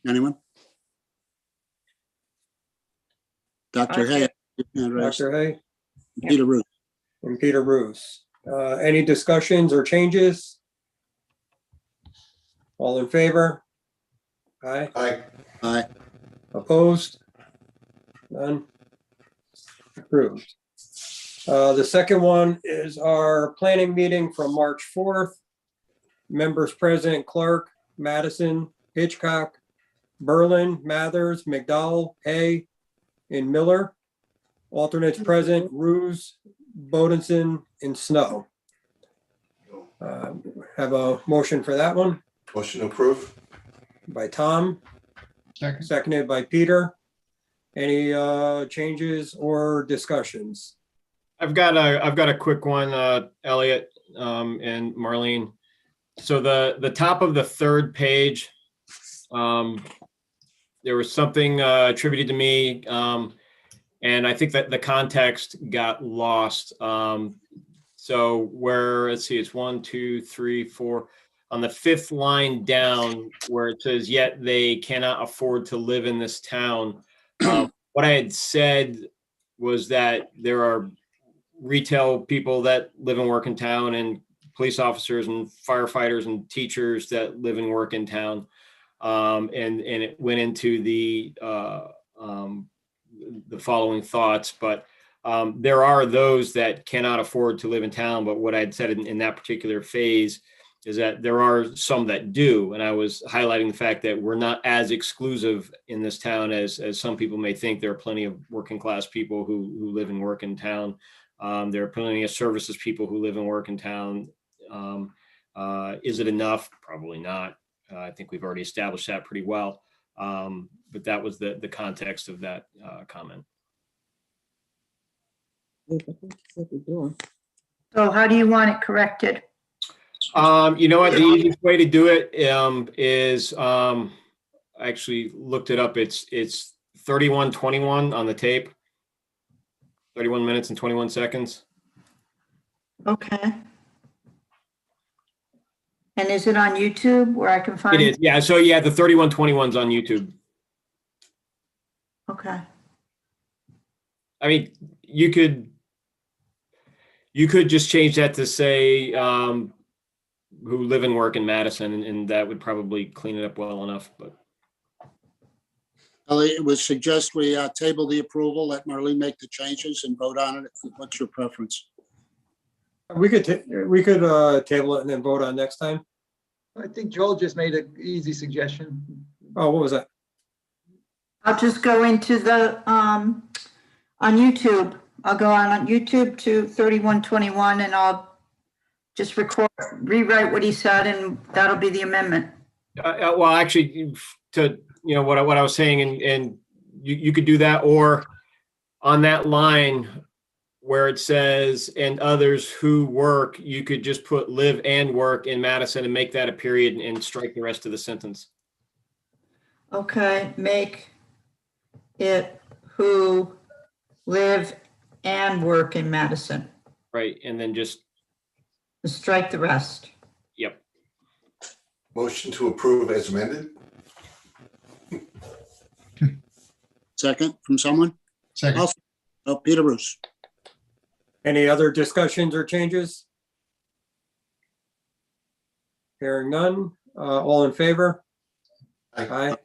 Anyone? Dr. Hay. Dr. Hay. Peter Root. And Peter Ruse. Any discussions or changes? All in favor? Aye. Aye. Aye. Opposed? None. Approved. The second one is our planning meeting from March 4th. Members present: Clark, Madison, Hitchcock, Berlin, Mathers, McDowell, Hay, and Miller. Alternates present: Ruse, Bodenson, and Snow. Have a motion for that one Motion to approve. by Tom, Second. seconded by Peter. Any changes or discussions? I've got a quick one, Elliot and Marlene. So the top of the third page, there was something attributed to me, and I think that the context got lost. So where, let's see, it's 1, 2, 3, 4. On the 5th line down, where it says, "Yet they cannot afford to live in this town." What I had said was that there are retail people that live and work in town, and police officers and firefighters and teachers that live and work in town. And it went into the following thoughts, but there are those that cannot afford to live in town. But what I'd said in that particular phase is that there are some that do. And I was highlighting the fact that we're not as exclusive in this town as some people may think. There are plenty of working class people who live and work in town. There are plenty of services people who live and work in town. Is it enough? Probably not. I think we've already established that pretty well. But that was the context of that comment. So how do you want it corrected? You know what? The easiest way to do it is I actually looked it up. It's 31:21 on the tape. 31 minutes and 21 seconds. Okay. And is it on YouTube where I can find? It is, yeah. So yeah, the 31:21's on YouTube. Okay. I mean, you could just change that to say who live and work in Madison, and that would probably clean it up well enough. But Elliot, would suggest we table the approval, let Marlene make the changes and vote on it. What's your preference? We could table it and then vote on next time. I think Joel just made an easy suggestion. Oh, what was that? I'll just go into the, on YouTube. I'll go on YouTube to 31:21 and I'll just rewrite what he said, and that'll be the amendment. well, actually, to what I was saying, and you could do that, or on that line where it says "and others who work," you could just put "live and work in Madison" and make that a period and strike the rest of the sentence. Okay, make it who live and work in Madison. Right, and then just strike the rest. Yep. Motion to approve as amended. Second from someone? Second. Oh, Peter Bruce. Any other discussions or changes? Hearing none. All in favor? Aye.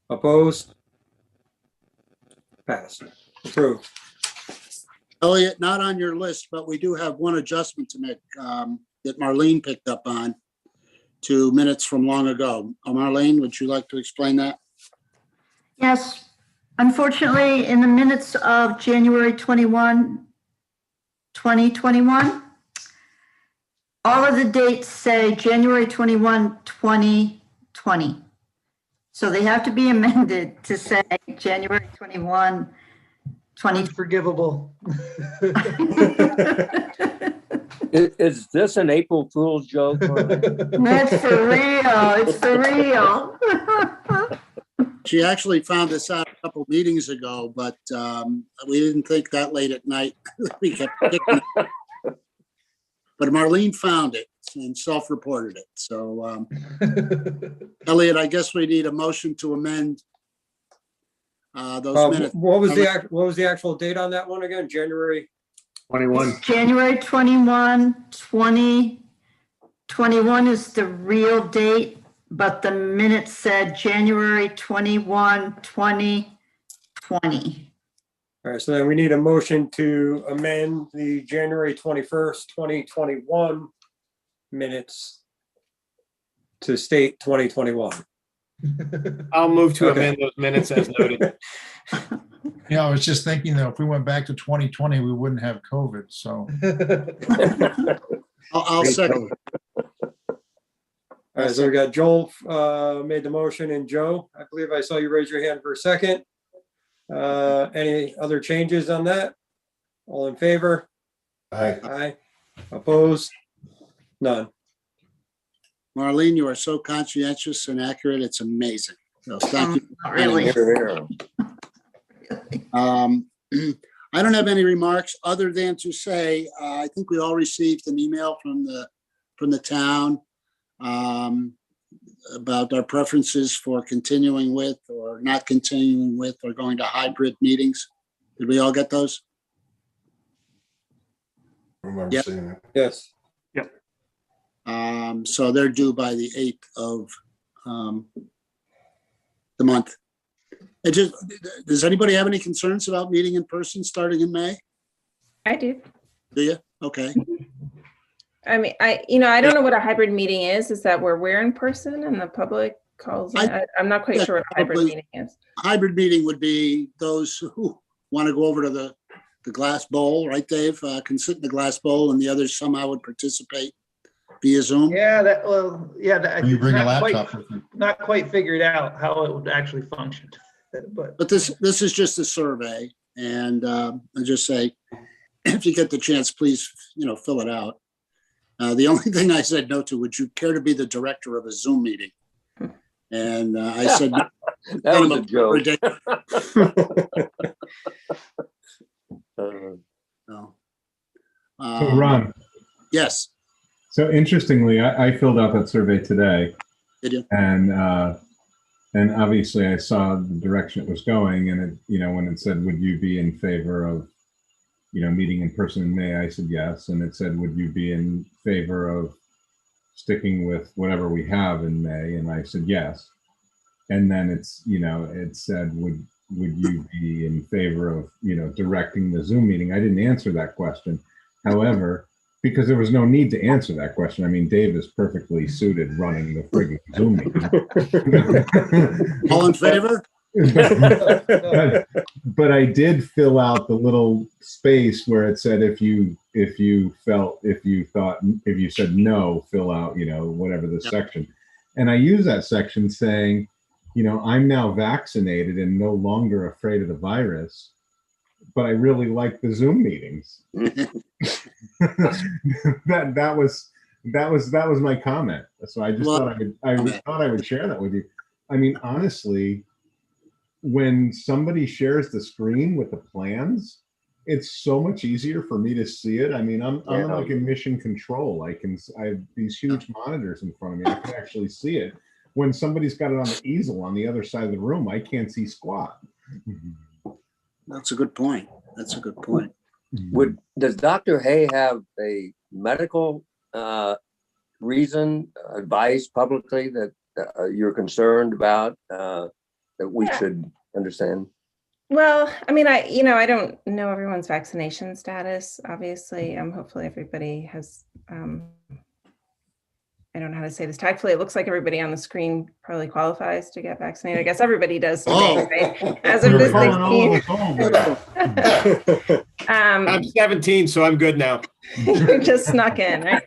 Opposed? Passed. Approved. Elliot, not on your list, but we do have one adjustment to make that Marlene picked up on to minutes from long ago. Marlene, would you like to explain that? Yes, unfortunately, in the minutes of January 21, 2021, all of the dates say January 21, 2020. So they have to be amended to say January 21, 20. Unforgivable. Is this an April Fool's joke? That's for real. It's for real. She actually found this out a couple meetings ago, but we didn't think that late at night. We kept kicking it. But Marlene found it and self-reported it. So, Elliot, I guess we need a motion to amend those minutes. What was the actual date on that one again? January 21. January 21, 2021 is the real date, but the minutes said January 21, 2020. All right, so then we need a motion to amend the January 21st, 2021 minutes to state 2021. I'll move to Okay. amend those minutes as noted. Yeah, I was just thinking though, if we went back to 2020, we wouldn't have COVID, so. I'll second. All right, so we got Joel made the motion, and Joe, I believe I saw you raise your hand for a second. Any other changes on that? All in favor? Aye. Aye. Opposed? None. Marlene, you are so conscientious and accurate. It's amazing. So thank you. Not really. Here, here. I don't have any remarks other than to say, I think we all received an email from the town about our preferences for continuing with or not continuing with or going to hybrid meetings. Did we all get those? I remember Yep. seeing it. Yes. So they're due by the 8th of the month. Does anybody have any concerns about meeting in person starting in May? I do. Do you? Okay. I mean, I don't know what a hybrid meeting is. Is that where we're in person and the public calls in? I'm not quite Yeah, sure what a hybrid probably. meeting is. Hybrid meeting would be those who want to go over to the glass bowl, right, Dave? Can sit in the glass bowl and the others somehow would participate via Zoom. Yeah, that, You bring a not quite- laptop with you. not quite figured out how it would actually function. But This is just a survey, and I just say, if you get the chance, please, fill it out. The only thing I said no to, would you care to be the director of a Zoom meeting? And I said, no. That was a joke. No. So Ron, Yes, so interestingly, I filled out that survey today, did you? and obviously I saw the direction it was going, and it, when it said, would you be in favor of, meeting in person in May, I said yes, and it said, would you be in favor of sticking with whatever we have in May, and I said yes, and then it's, it said, would you be in favor of, directing the Zoom meeting? I didn't answer that question. However, because there was no need to answer that question. I mean, Dave is perfectly suited running the frigging Zoom meeting. All in favor? But I did fill out the little space where it said, if you said no, fill out, whatever the section. And I use that section saying, I'm now vaccinated and no longer afraid of the virus, but I really like the Zoom meetings. that was my comment. So I just thought I would share that with you. I mean, honestly, when somebody shares the screen with the plans, it's so much easier for me to see it. I mean, I'm like in mission control. I have these huge monitors in front of me. I can actually see it. When somebody's got it on the easel on the other side of the room, I can't see squat. That's a good point. Does Dr. Hay have a medical reason, advice publicly that you're concerned about that we should understand? Well, I mean, I don't know everyone's vaccination status, obviously. Hopefully everybody has, I don't know how to say this tactfully. It looks like everybody on the screen probably qualifies to get vaccinated. I guess everybody does today, right? As of this 16th. I'm 17, so I'm good now. You just snuck in, right?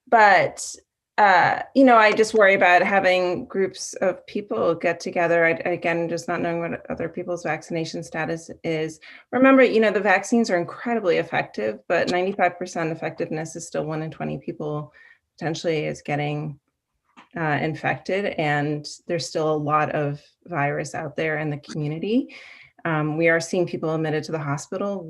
But I just worry about having groups of people get together. Again, just not knowing what other people's vaccination status is. Remember, the vaccines are incredibly effective, but 95% effectiveness is still 1 in 20 people potentially is getting infected. And there's still a lot of virus out there in the community. We are seeing people admitted to the hospital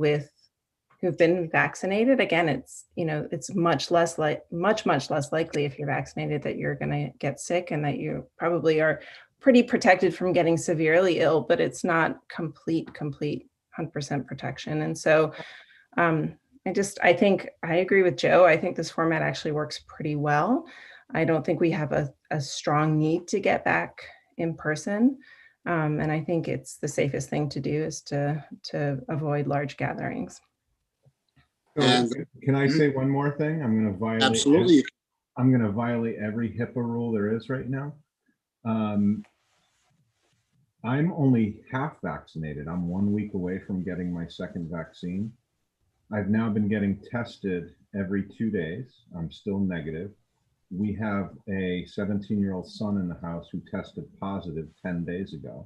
who've been vaccinated. Again, it's much less likely if you're vaccinated that you're going to get sick, and that you probably are pretty protected from getting severely ill, but it's not complete 100% protection. And so I think I agree with Joe. I think this format actually works pretty well. I don't think we have a strong need to get back in person. And I think it's the safest thing to do is to avoid large gatherings. So can I say one more thing? I'm going to violate. Absolutely. I'm going to violate every HIPAA rule there is right now. I'm only half vaccinated. I'm 1 week away from getting my second vaccine. I've now been getting tested every 2 days. I'm still negative. we have a 17-year-old son in the house who tested positive 10 days ago.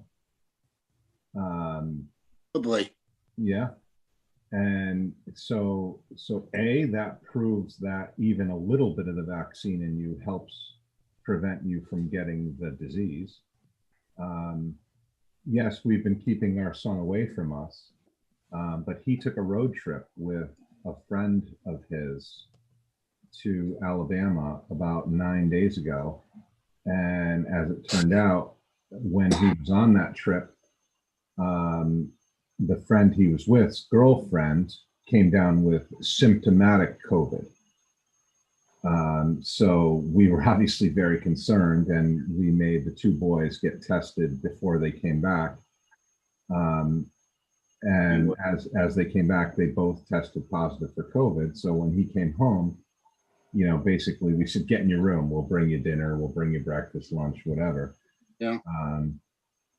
Oh boy. Yeah. And so A, that proves that even a little bit of the vaccine in you helps prevent you from getting the disease. Yes, we've been keeping our son away from us, but he took a road trip with a friend of his to Alabama about 9 days ago. And as it turned out, when he was on that trip, the friend he was with's girlfriend came down with symptomatic COVID. So we were obviously very concerned, and we made the two boys get tested before they came back. And as they came back, they both tested positive for COVID. So when he came home, you know, basically we said, get in your room. We'll bring you dinner. We'll bring you breakfast, lunch, whatever. Yeah.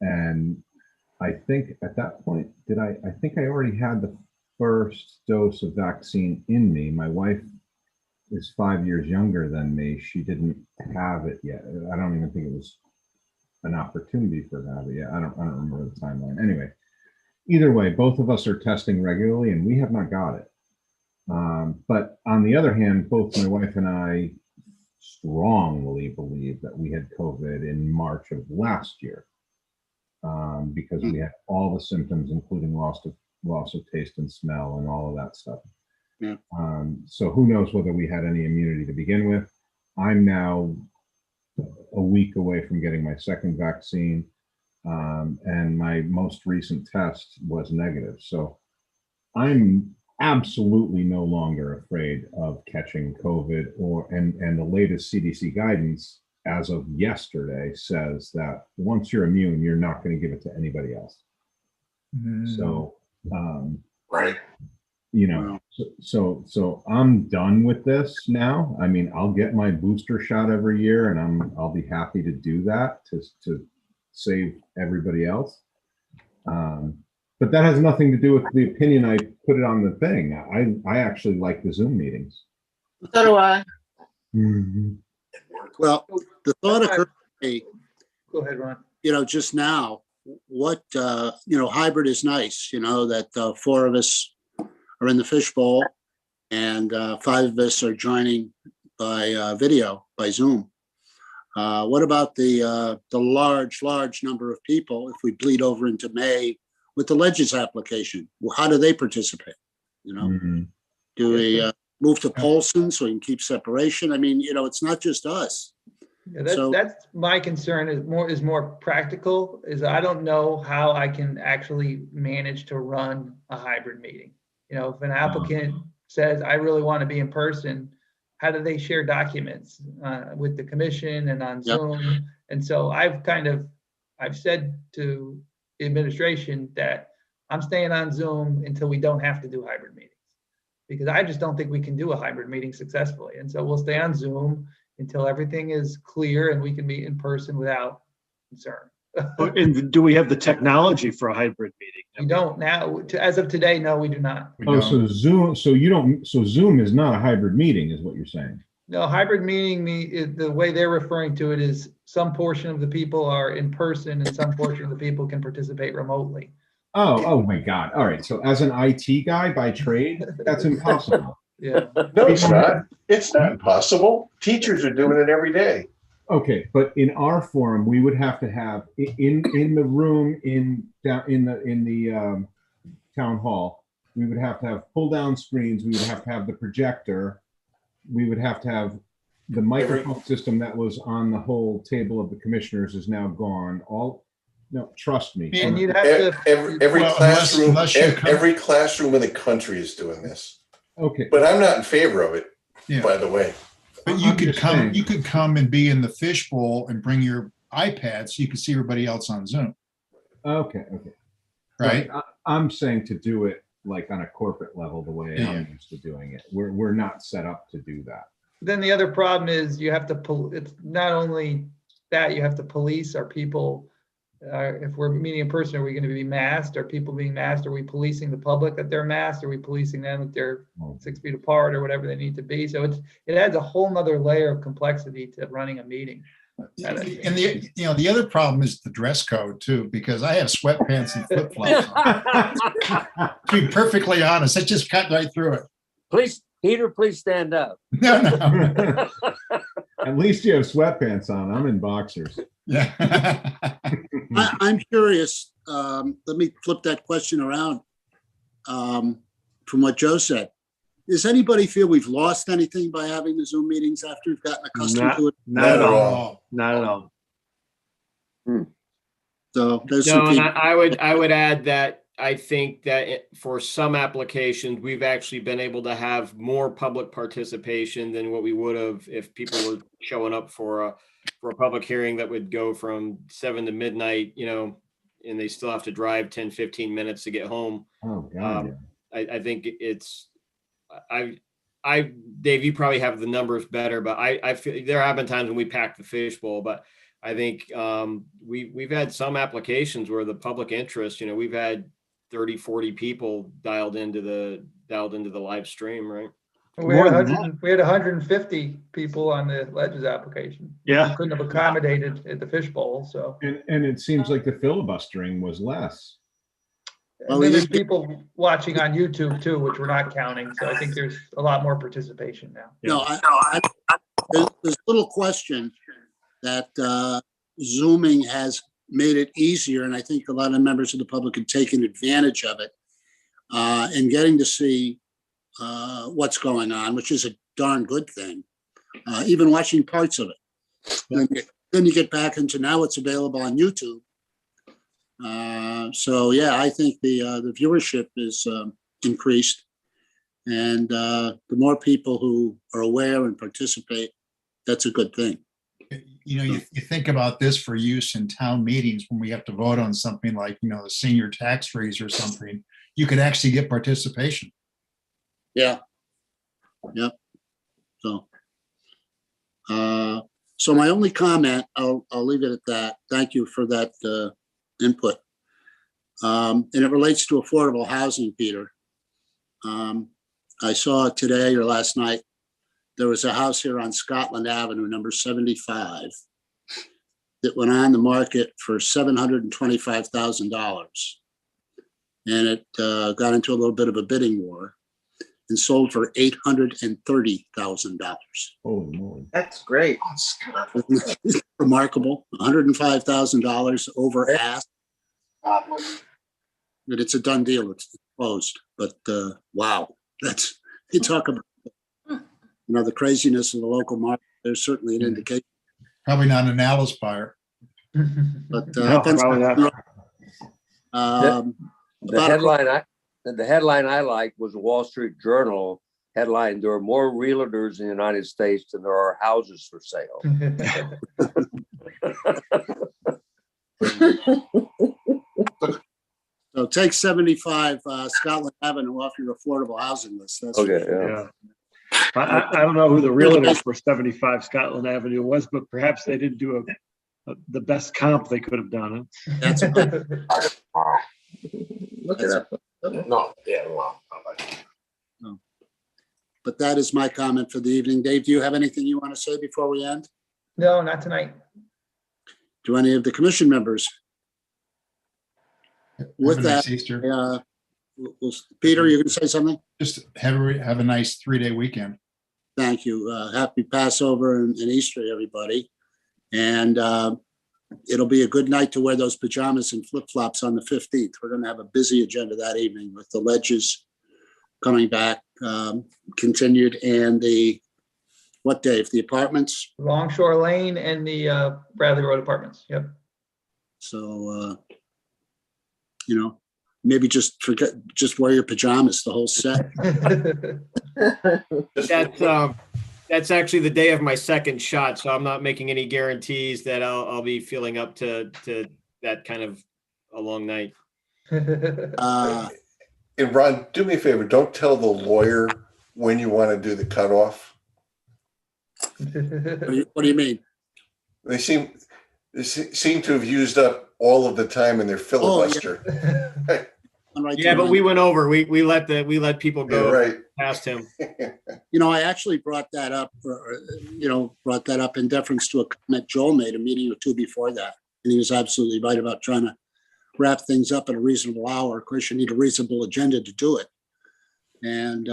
And I think at that point, I think I already had the first dose of vaccine in me. My wife is 5 years younger than me. She didn't have it yet. I don't even think it was an opportunity for her to have it yet. I don't remember the timeline. Anyway, either way, both of us are testing regularly and we have not got it. But on the other hand, both my wife and I strongly believe that we had COVID in March of last year, because we had all the symptoms, including loss of taste and smell and all of that stuff. Yeah. So who knows whether we had any immunity to begin with. I'm now a week away from getting my second vaccine, and my most recent test was negative. So I'm absolutely no longer afraid of catching COVID, and the latest CDC guidance as of yesterday says that once you're immune, you're not going to give it to anybody else. So, right. You know, so I'm done with this now. I mean, I'll get my booster shot every year, and I'll be happy to do that to save everybody else. But that has nothing to do with the opinion I put it on the thing. I actually like the Zoom meetings. So do I. Well, the thought occurred to me, Go ahead, Ron. you know, just now, what, you know, hybrid is nice, you know, that four of us are in the fishbowl and five of us are joining by video, by Zoom. What about the large number of people if we bleed over into May with the Legends application? Well, how do they participate? You know, do we move to Polson so we can keep separation? I mean, you know, it's not just us. Yeah, that's my concern is more practical, is I don't know how I can actually manage to run a hybrid meeting. You know, if an applicant says, I really want to be in person, how do they share documents with the commission and on Zoom? And so I've said to the administration that I'm staying on Zoom until we don't have to do hybrid meetings, because I just don't think we can do a hybrid meeting successfully. And so we'll stay on Zoom until everything is clear and we can meet in person without concern. And do we have the technology for a hybrid meeting? We don't now. As of today, no, we do not. So Zoom, so Zoom is not a hybrid meeting, is what you're saying? No, hybrid meeting, the way they're referring to it is some portion of the people are in person and some portion of the people can participate remotely. Oh my God. All right. So as an IT guy by trade, that's impossible. Yeah. No, it's not. It's not impossible. Teachers are doing it every day. Okay, but in our forum, we would have to have in the room in the town hall, we would have to have pull down screens. We would have to have the projector. We would have to have the microphone system that was on the whole table of the commissioners is now gone. No, trust me. And you'd have to every classroom in the country is doing this. Okay, but I'm not in favor of it. Yeah. By the way. But you could come and be in the fishbowl and bring your iPad so you can see everybody else on Zoom. Okay. Right. I'm saying to do it like on a corporate level, the way I'm used to doing it. We're not set up to do that. Then the other problem is you have to it's not only that you have to police our people If we're meeting in person, are we going to be masked? Are people being masked? Are we policing the public that they're masked? Are we policing them that they're 6 feet apart or whatever they need to be? So it adds a whole nother layer of complexity to running a meeting. And the other problem is the dress code too, because I have sweatpants and flip flops. To be perfectly honest, I just cut right through it. Please, Peter, please stand up. No. At least you have sweatpants on. I'm in boxers. Yeah. I'm curious. Let me flip that question around from what Joe said. Does anybody feel we've lost anything by having the Zoom meetings after we've gotten accustomed to it? Not at all. Not at all. So there's No, some and feedback. I would add that I think that for some applications, we've actually been able to have more public participation than what we would have if people were showing up for a public hearing that would go from 7 to midnight, and they still have to drive 10, 15 minutes to get home. Oh, God. I think Dave, you probably have the numbers better, but I feel there have been times when we packed the fishbowl, but I think we've had some applications where the public interest, we've had 30, 40 people dialed into the live stream, right? We had 150 people on the Ledges application. Yeah. We couldn't have accommodated at the fishbowl, so. And it seems like the filibustering was less. And then there's people watching on YouTube too, which we're not counting. So I think there's a lot more participation now. No, there's little question that Zooming has made it easier, and I think a lot of members of the public have taken advantage of it and getting to see what's going on, which is a darn good thing. Even watching parts of it. Then you get back into now it's available on YouTube. So yeah, I think the viewership is increased, and the more people who are aware and participate, that's a good thing. You think about this for use in town meetings when we have to vote on something like, the senior tax freeze or something, you could actually get participation. Yeah. Yep. So my only comment, I'll leave it at that. Thank you for that input. And it relates to affordable housing, Peter. I saw today or last night, there was a house here on Scotland Avenue, number 75, that went on the market for $725,000. And it got into a little bit of a bidding war and sold for $830,000. Oh, Lord. That's great. Remarkable. $105,000 over ask. But it's a done deal. It's closed. But wow, you talk about the craziness of the local market. There's certainly an indication. Probably not an Alice buyer. But No, probably not. The headline I liked was the Wall Street Journal headline: "There are more realtors in the United States than there are houses for sale." So take 75 Scotland Avenue off your affordable housing list. That's Okay. Yeah. I don't know who the realtor for 75 Scotland Avenue was, but perhaps they didn't do the best comp they could have done. That's Look it up. No, yeah, well, But that is my comment for the evening. Dave, do you have anything you want to say before we end? No, not tonight. Do any of the commission members? With Have a nice that, Easter. Peter, you're going to say something? Just have a nice 3-day weekend. Thank you. Happy Passover and Easter, everybody. And it'll be a good night to wear those pajamas and flip-flops on the 15th. We're going to have a busy agenda that evening with the Ledges coming back, continued, and what, Dave? The apartments? Longshore Lane and the Bradley Road Apartments. Yep. So, maybe just wear your pajamas, the whole set. That's actually the day of my second shot, so I'm not making any guarantees that I'll be feeling up to that kind of a long night. And Ron, do me a favor, don't tell the lawyer when you want to do the cutoff. What do you mean? They seem to have used up all of the time in their filibuster. Yeah, but we went over. We let people go You're right. past him. You know, I actually brought that up, in deference to a comment Joel made a meeting or two before that. And he was absolutely right about trying to wrap things up at a reasonable hour. Of course, you need a reasonable agenda to do it. And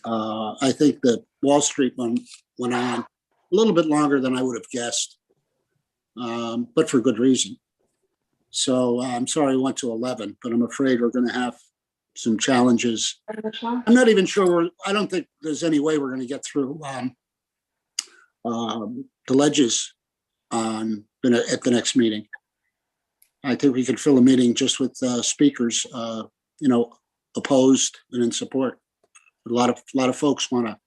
I think the Wall Street one went on a little bit longer than I would have guessed, but for good reason. So I'm sorry I went to 11, but I'm afraid we're going to have some challenges. I'm not even sure I don't think there's any way we're going to get through the ledges at the next meeting. I think we could fill a meeting just with speakers, opposed and in support. A lot of folks want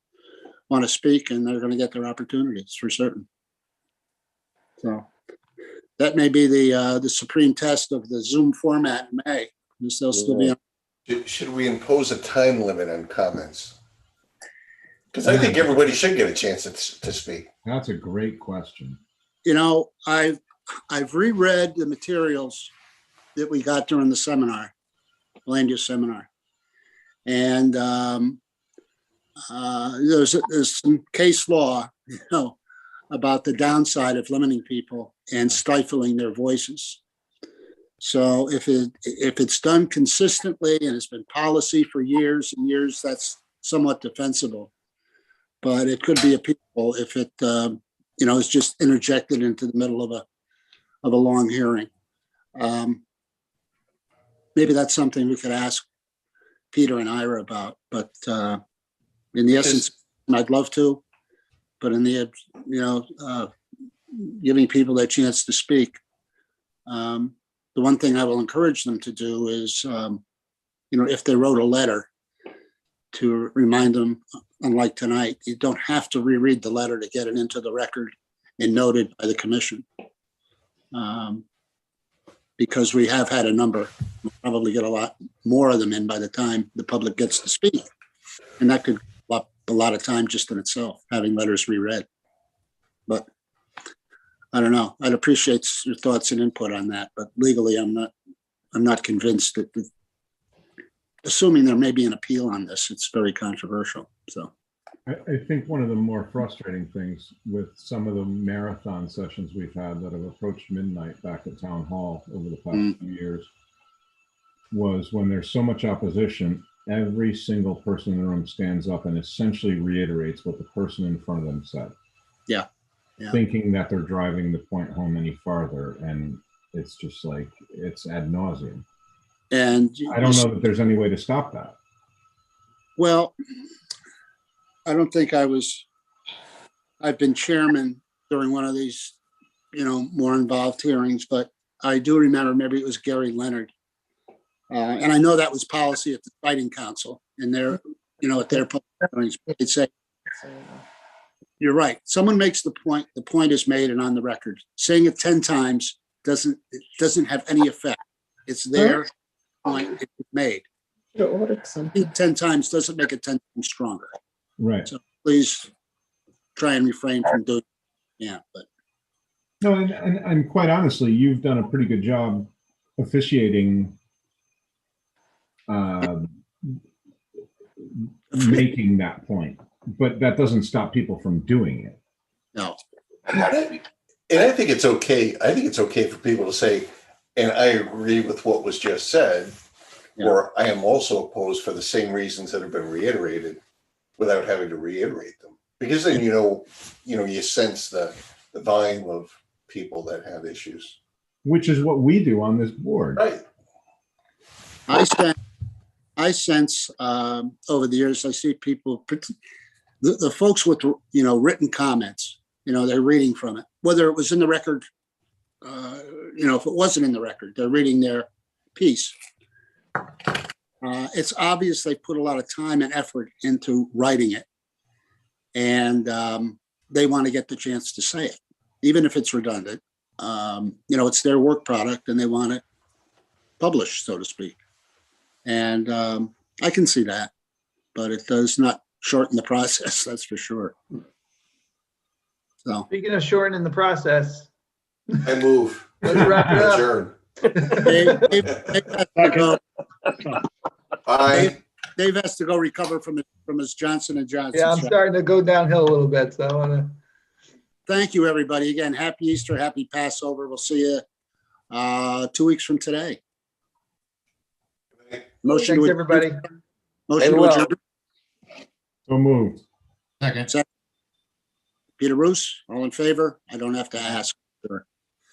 to speak, and they're going to get their opportunities for certain. So that may be the supreme test of the Zoom format in May. They'll still be on. Should we impose a time limit on comments? Because I think everybody should get a chance to speak. That's a great question. You know, I've reread the materials that we got during the seminar, land use seminar, and there's some case law, about the downside of limiting people and stifling their voices. So if it's done consistently and it's been policy for years and years, that's somewhat defensible. But it could be a pitfall if it is just interjected into the middle of a long hearing. Maybe that's something we could ask Peter and Ira about. But in the essence, I'd love to. But in the giving people their chance to speak. The one thing I will encourage them to do is, if they wrote a letter, to remind them, unlike tonight, you don't have to reread the letter to get it into the record and noted by the commission. Because we have had a number, we'll probably get a lot more of them in by the time the public gets to speak. And that could up a lot of time just in itself, having letters reread. But I don't know. I'd appreciate your thoughts and input on that, but legally, I'm not convinced that assuming there may be an appeal on this, it's very controversial. So I think one of the more frustrating things with some of the marathon sessions we've had that have approached midnight back at Town Hall over the past few years was when there's so much opposition, every single person in the room stands up and essentially reiterates what the person in front of them said. Yeah. Thinking that they're driving the point home any farther. And it's just like, it's ad nauseum. And I don't know that there's any way to stop that. Well, I don't think I've been chairman during one of these, more involved hearings, but I do remember maybe it was Gary Leonard. And I know that was policy at the Siting Council and their, at their public hearings, they'd say, you're right. Someone makes the point is made and on the record. Saying it 10 times doesn't have any effect. It's their point, it's made. 10 times doesn't make it 10 times stronger. Right. So please try and refrain from doing but no, and quite honestly, you've done a pretty good job officiating making that point, but that doesn't stop people from doing it. No. And I think it's okay. I think it's okay for people to say, and I agree with what was just said, or I am also opposed for the same reasons that have been reiterated without having to reiterate them. Because then, you sense the volume of people that have issues. Which is what we do on this board. Right. I sense over the years, I see people, the folks with, written comments, they're reading from it, whether it was in the record, if it wasn't in the record, they're reading their piece. It's obvious they put a lot of time and effort into writing it. And they want to get the chance to say it, even if it's redundant. It's their work product and they want it published, so to speak. And I can see that, but it does not shorten the process, that's for sure. So Speaking of shortening the process. I move. Let's wrap it up. Adjourn. Dave has to go- Aye. Dave has to go recover from his Johnson & Johnson. Yeah, I'm shot. starting to go downhill a little bit, so I want to. Thank you, everybody. Again, happy Easter, happy Passover. We'll see you 2 weeks from today. Motion Thanks, to everybody. Motion Stay to well. adjourn. So moved. Second. Peter Roos, all in favor? I don't have to ask. Sure.